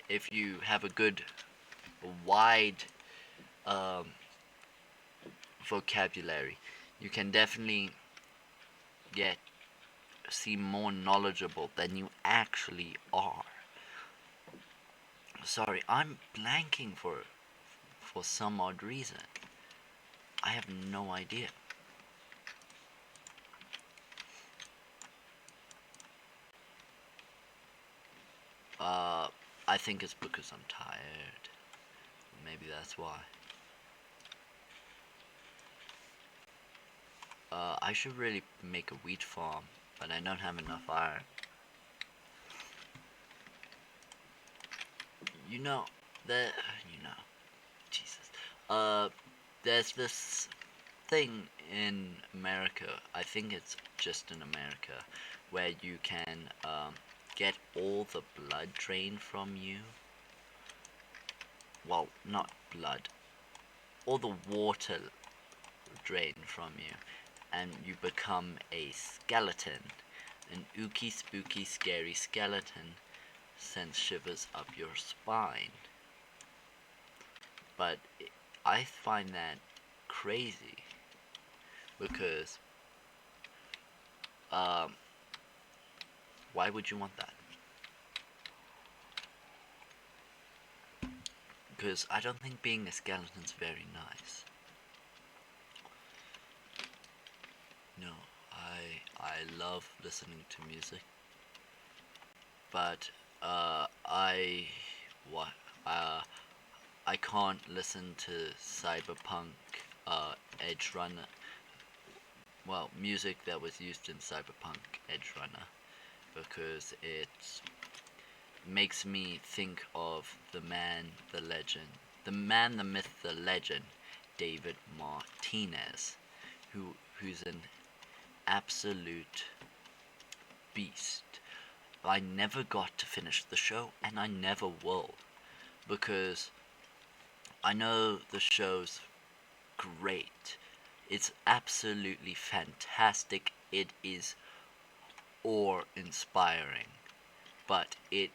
if you have a good wide um, vocabulary, you can definitely get seem more knowledgeable than you actually are. Sorry, I'm blanking for some odd reason. I have no idea. Uh, I think it's because I'm tired. Maybe that's why. I should really make a wheat farm, but I don't have enough iron. You know, the you know, Jesus. Uh, there's this thing in America. I think it's just in America, where you can get all the blood drained from you. Well, not blood. All the water drained from you, and you become a skeleton. An ooky, spooky, scary skeleton sends shivers up your spine. But I find that crazy because um, why would you want that? because I don't think being a skeleton's very nice. No, I love listening to music, but what uh I can't listen to cyberpunk Edge Runner. Well, music that was used in cyberpunk Edge Runner, because it makes me think of the man, the legend, the man, the myth, the legend, David Martinez, who's an absolute beast. I never got to finish the show, and I never will, because I know the show's great. It's absolutely fantastic. It is awe-inspiring, but it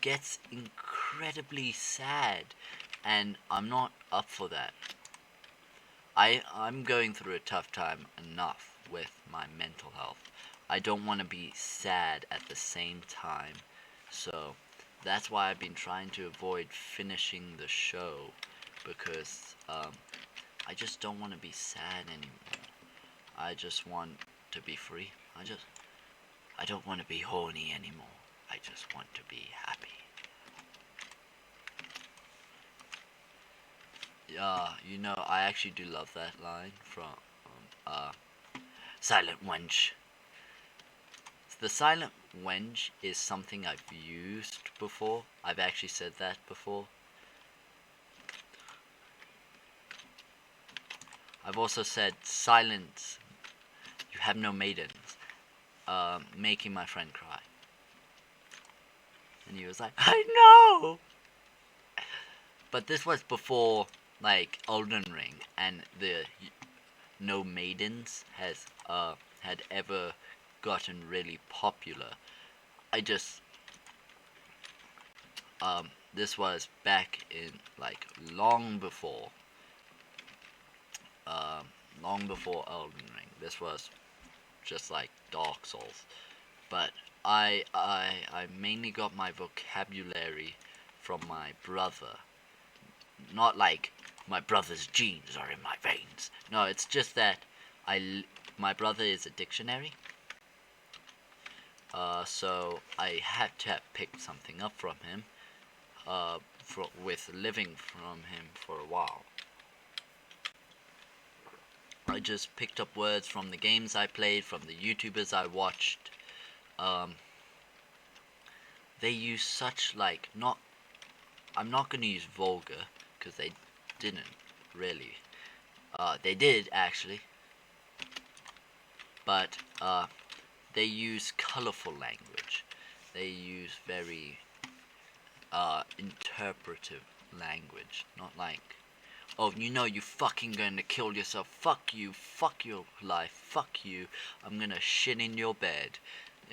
gets incredibly sad, and I'm not up for that. I'm going through a tough time enough with my mental health. I don't want to be sad at the same time, so that's why I've been trying to avoid finishing the show, because I just don't want to be sad anymore. I just want to be free. I don't want to be horny anymore. I just want to be happy. Yeah, I actually do love that line from uh, Silent Wench. The Silent Wench is something I've used before. I've actually said that before. I've also said, silence, you have no maidens, making my friend cry. And he was like, I know! But this was before, like, Elden Ring, and the no maidens had ever gotten really popular. This was back in, like, long before Elden Ring. This was just like Dark Souls. But I mainly got my vocabulary from my brother. Not like my brother's genes are in my veins. No, it's just that my brother is a dictionary. So I had to have picked something up from him. With living from him for a while. I just picked up words from the games I played, from the YouTubers I watched. They use such, like, I'm not gonna use vulgar, because they didn't really. They did, actually. But, they use colorful language. They use very, interpretive language. Not like, oh, you fucking gonna kill yourself. Fuck you. Fuck your life. Fuck you. I'm gonna shit in your bed.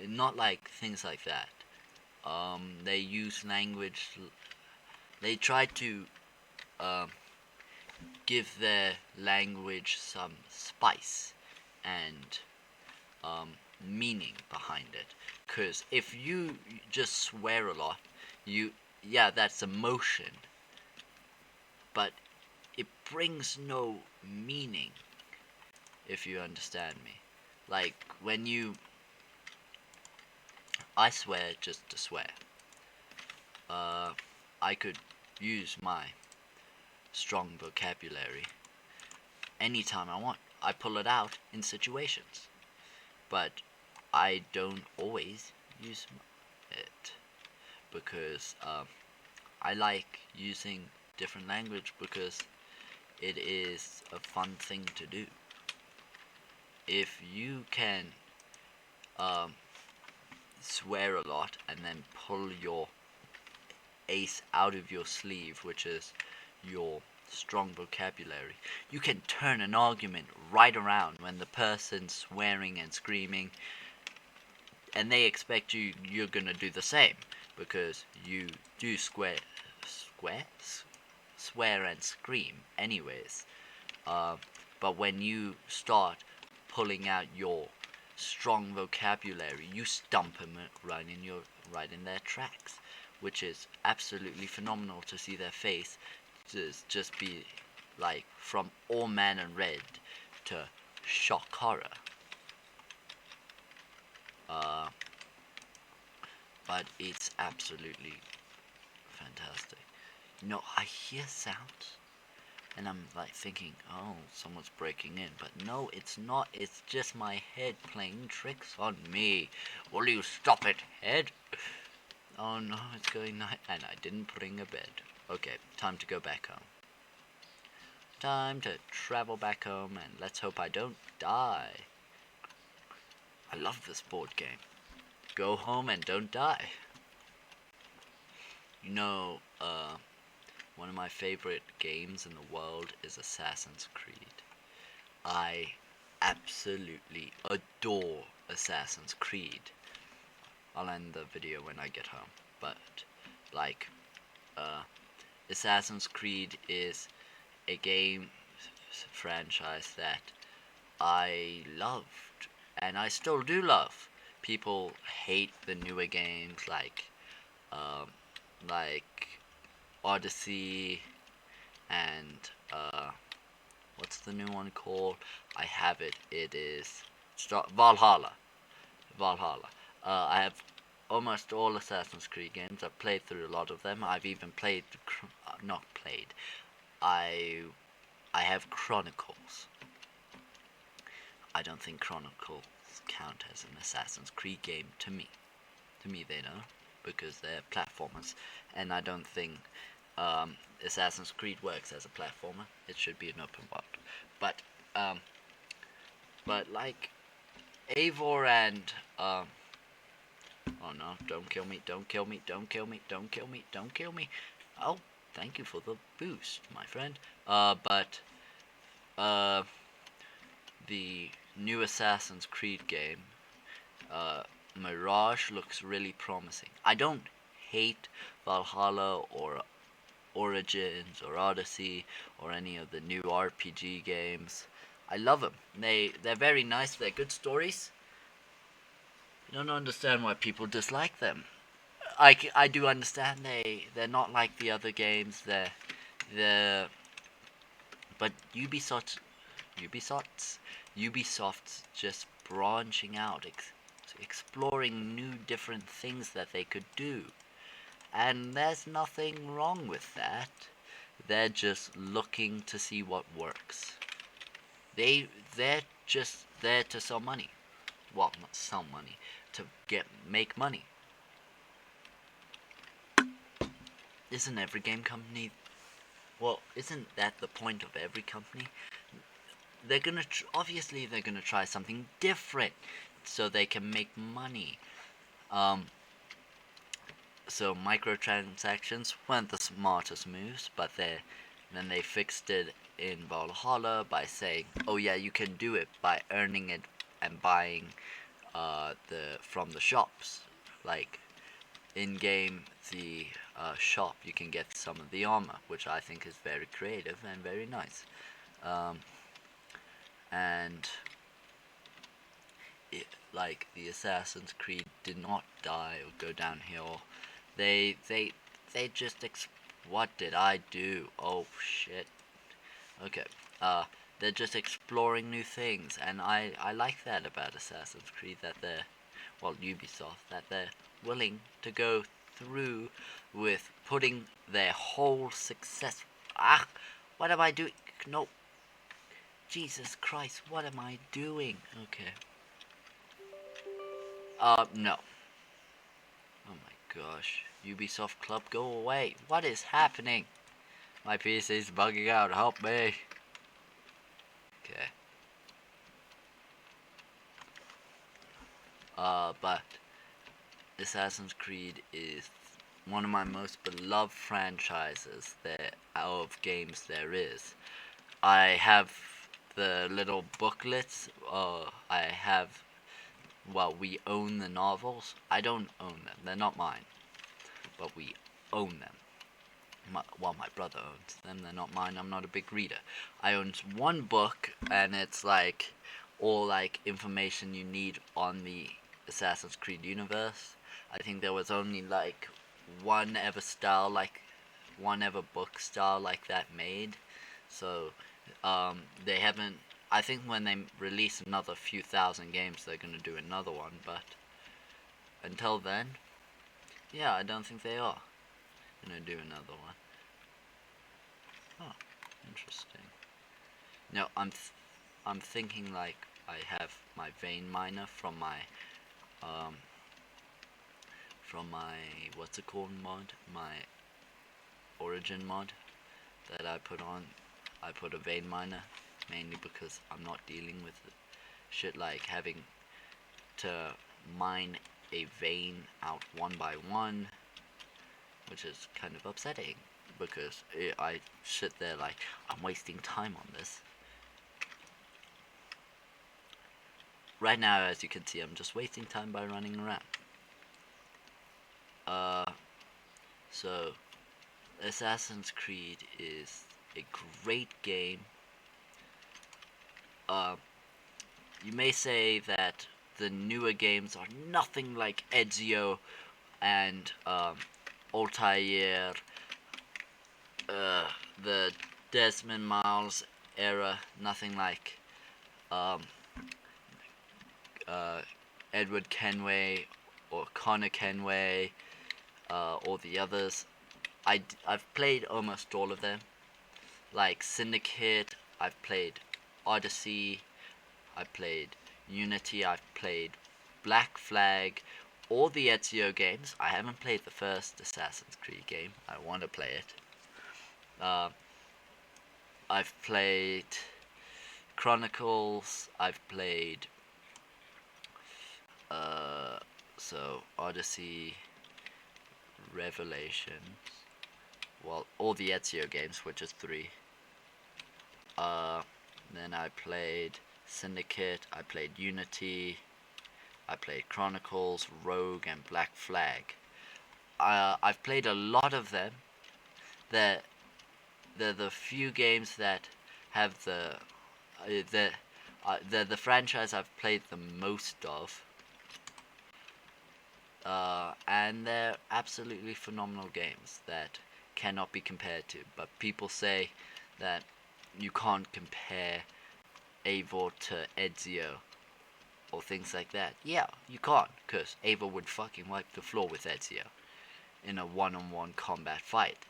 Not like things like that. They use language. They try to give their language some spice and meaning behind it. Cause if you just swear a lot, that's emotion. But it brings no meaning, if you understand me. Like, I swear just to swear. I could use my strong vocabulary anytime I want. I pull it out in situations. But I don't always use it, because I like using different language, because it is a fun thing to do. If you can swear a lot and then pull your ace out of your sleeve, which is your strong vocabulary, you can turn an argument right around when the person's swearing and screaming, and they expect you're gonna do the same, because you do swear and scream anyways. But when you start pulling out your strong vocabulary, you stump them right in their tracks. which is absolutely phenomenal to see their face just be like from all man and red to shock horror. Uh, but it's absolutely fantastic. I hear sounds, and I'm like thinking, oh, someone's breaking in. But no, it's not. It's just my head playing tricks on me. Will you stop it, head? Oh no, it's going night, and I didn't bring a bed. Okay, time to go back home. Time to travel back home, and let's hope I don't die. I love this board game. Go home and don't die. You know, one of my favorite games in the world is Assassin's Creed. I absolutely adore Assassin's Creed. I'll end the video when I get home. But, like, Assassin's Creed is a game franchise that I loved, and I still do love. People hate the newer games um, like Odyssey and what's the new one called? I have it. It is Valhalla. Valhalla. I have almost all Assassin's Creed games. I've played through a lot of them. I've even played, not played. I have Chronicles. I don't think Chronicles count as an Assassin's Creed game to me. To me, they don't, because they're platformers, and I don't think Assassin's Creed works as a platformer. It should be an open world. But like Eivor and oh no! Don't kill me! Don't kill me! Don't kill me! Don't kill me! Don't kill me! Oh, thank you for the boost, my friend. But the new Assassin's Creed game, Mirage, looks really promising. I don't hate Valhalla or Origins or Odyssey or any of the new RPG games. I love them. They're very nice. They're good stories. I don't understand why people dislike them. I do understand they're not like the other games. They're but Ubisoft's just branching out, exploring new different things that they could do. And there's nothing wrong with that. They're just looking to see what works. They're just there to sell money. Well, not sell money, to make money. Isn't every game company? Well, isn't that the point of every company? They're gonna obviously they're gonna try something different so they can make money. So microtransactions weren't the smartest moves, but then they fixed it in Valhalla by saying, oh yeah, you can do it by earning it and buying from the shops. Like in game, the shop, you can get some of the armor, which I think is very creative and very nice. And like the Assassin's Creed did not die or go downhill. They just what did I do? Oh shit. Okay. They're just exploring new things, and I like that about Assassin's Creed, that Ubisoft, that they're willing to go through with putting their whole success. What am I doing? No. Jesus Christ, what am I doing? Okay. No. Oh my gosh. Ubisoft Club, go away. What is happening? My PC's bugging out. Help me. Okay. But Assassin's Creed is one of my most beloved franchises of games there is. I have the little booklets. We own the novels. I don't own them. They're not mine. But we own them. My brother owns them. They're not mine. I'm not a big reader. I own one book, and it's like all like information you need on the Assassin's Creed universe. I think there was only like one ever one ever book style like that made. So they haven't. I think when they release another few thousand games, they're gonna do another one. But until then, yeah, I don't think they are gonna do another one. Oh, interesting. No, I'm thinking like I have my vein miner um from my what's it called mod, my origin mod that I put on. I put a vein miner mainly because I'm not dealing with shit like having to mine a vein out one by one, which is kind of upsetting because I sit there like I'm wasting time on this. Right now, as you can see, I'm just wasting time by running around. Uh, so Assassin's Creed is a great game. Uh, you may say that the newer games are nothing like Ezio and Altair, the Desmond Miles era, nothing like um, uh, Edward Kenway or Connor Kenway or the others. I've played almost all of them. Like Syndicate, I've played Odyssey, I've played Unity, I've played Black Flag, all the Ezio games. I haven't played the first Assassin's Creed game. I want to play it. Uh, I've played Chronicles. I've played uh, Odyssey, Revelations. Well, all the Ezio games, which is 3. Uh, then I played Syndicate. I played Unity. I played Chronicles, Rogue, and Black Flag. I've played a lot of them. They're the few games that have they're the franchise I've played the most of. And they're absolutely phenomenal games that cannot be compared to. But people say that you can't compare Eivor to Ezio or things like that. Yeah, you can't, because Eivor would fucking wipe the floor with Ezio in a one-on-one combat fight.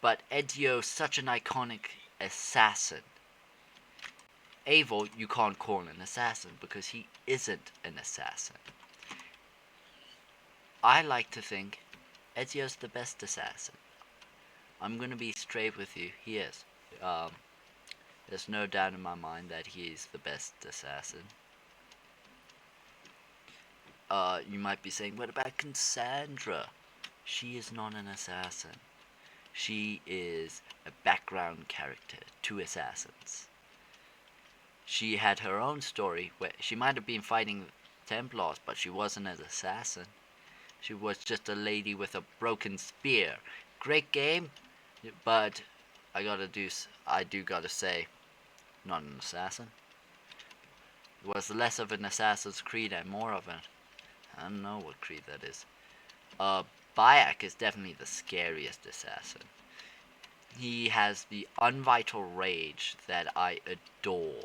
But Ezio's such an iconic assassin. Eivor, you can't call an assassin because he isn't an assassin. I like to think Ezio's the best assassin. I'm gonna be straight with you. He is. There's no doubt in my mind that he is the best assassin. You might be saying, what about Cassandra? She is not an assassin. She is a background character to assassins. She had her own story where she might have been fighting Templars, but she wasn't an assassin. She was just a lady with a broken spear. Great game, but I do gotta say, not an assassin. It was less of an Assassin's Creed and more of an, I don't know what creed that is. Bayek is definitely the scariest assassin. He has the unvital rage that I adore.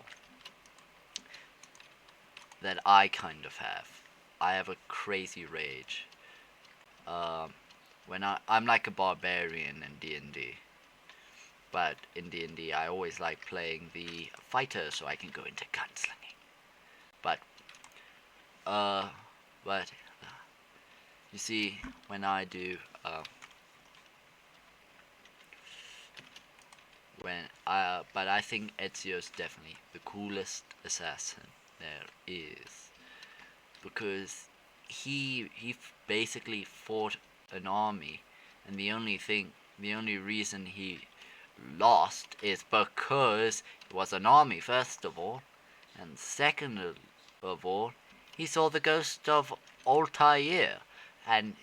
That I kind of have. I have a crazy rage. When I'm like a barbarian in D&D. But in D&D, I always like playing the fighter so I can go into gunslinging. But, uh, but you see, when I do, but I think Ezio's definitely the coolest assassin there is, because he basically fought an army, and the only reason he lost is because it was an army, first of all, and second of all, he saw the ghost of Altair, and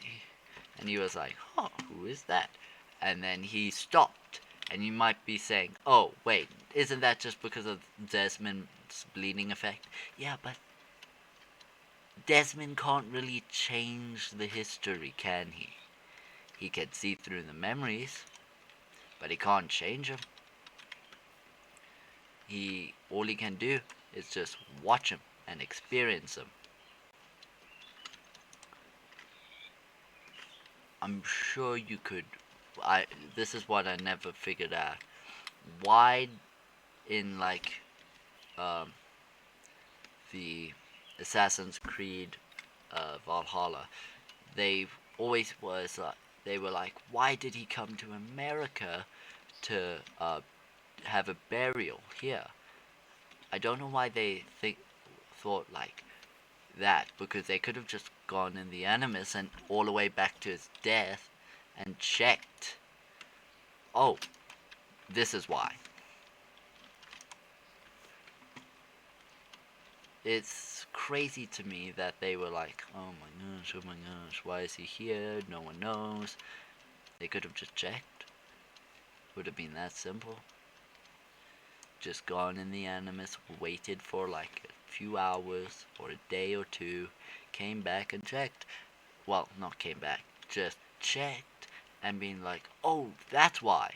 he was like, oh, who is that? And then he stopped, and you might be saying, oh, wait, isn't that just because of Desmond's bleeding effect? Yeah, but Desmond can't really change the history, can he? He can see through the memories, but he can't change them. All he can do is just watch them and experience them. I'm sure you could. This is what I never figured out. Why in like the Assassin's Creed Valhalla, they always was they were like, why did he come to America to have a burial here? I don't know why they thought like that, because they could have just gone in the Animus and all the way back to his death and checked. Oh, this is why. It's crazy to me that they were like, oh my gosh, why is he here? No one knows. They could have just checked. Would have been that simple. Just gone in the Animus, waited for like a few hours or a day or two, came back and checked. Well, not came back, just checked and been like, oh, that's why.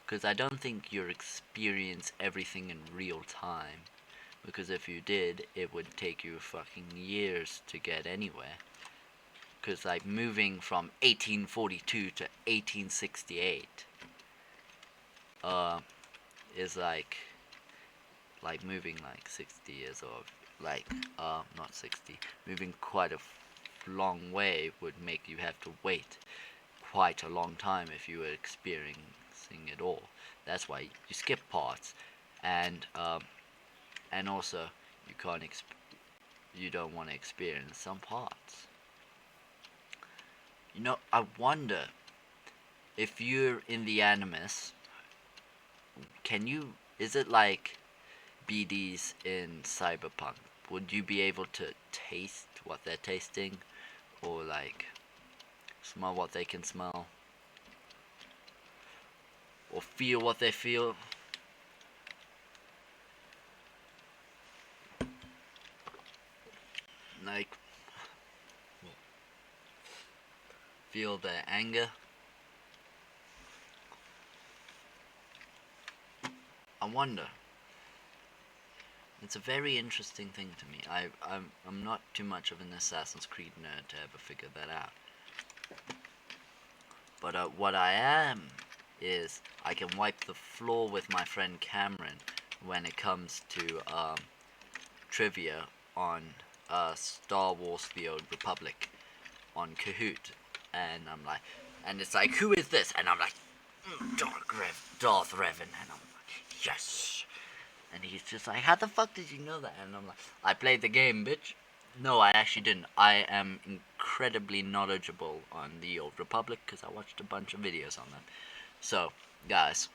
Because I don't think you experience everything in real time. Because if you did, it would take you fucking years to get anywhere. Because like moving from 1842 to 1868 is like moving like 60 years, or like not 60, moving quite a long way would make you have to wait quite a long time if you were experiencing it all. That's why you skip parts, and also you can't you don't want to experience some parts. You know, I wonder if you're in the Animus, is it like BDs in Cyberpunk? Would you be able to taste what they're tasting, or like smell what they can smell, or feel what they feel? Like feel their anger? I wonder. It's a very interesting thing to me. I'm not too much of an Assassin's Creed nerd to ever figure that out. But what I am is I can wipe the floor with my friend Cameron when it comes to trivia on Star Wars: The Old Republic on Kahoot, and I'm like, and it's like, who is this? And I'm like, Darth Revan, and I'm like, yes. And he's just like, how the fuck did you know that? And I'm like, I played the game, bitch. No, I actually didn't. I am incredibly knowledgeable on the Old Republic because I watched a bunch of videos on that. So, guys,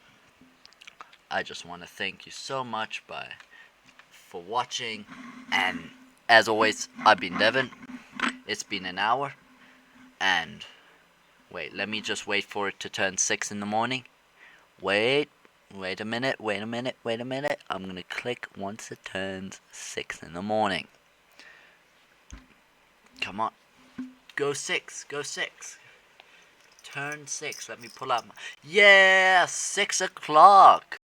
I just want to thank you so much for watching. And as always, I've been Devin. It's been an hour. And wait, let me just wait for it to turn 6 in the morning. Wait a minute. I'm gonna click once it turns 6 in the morning. Come on. Go 6. Turn 6. Let me pull out my... Yeah! 6 o'clock!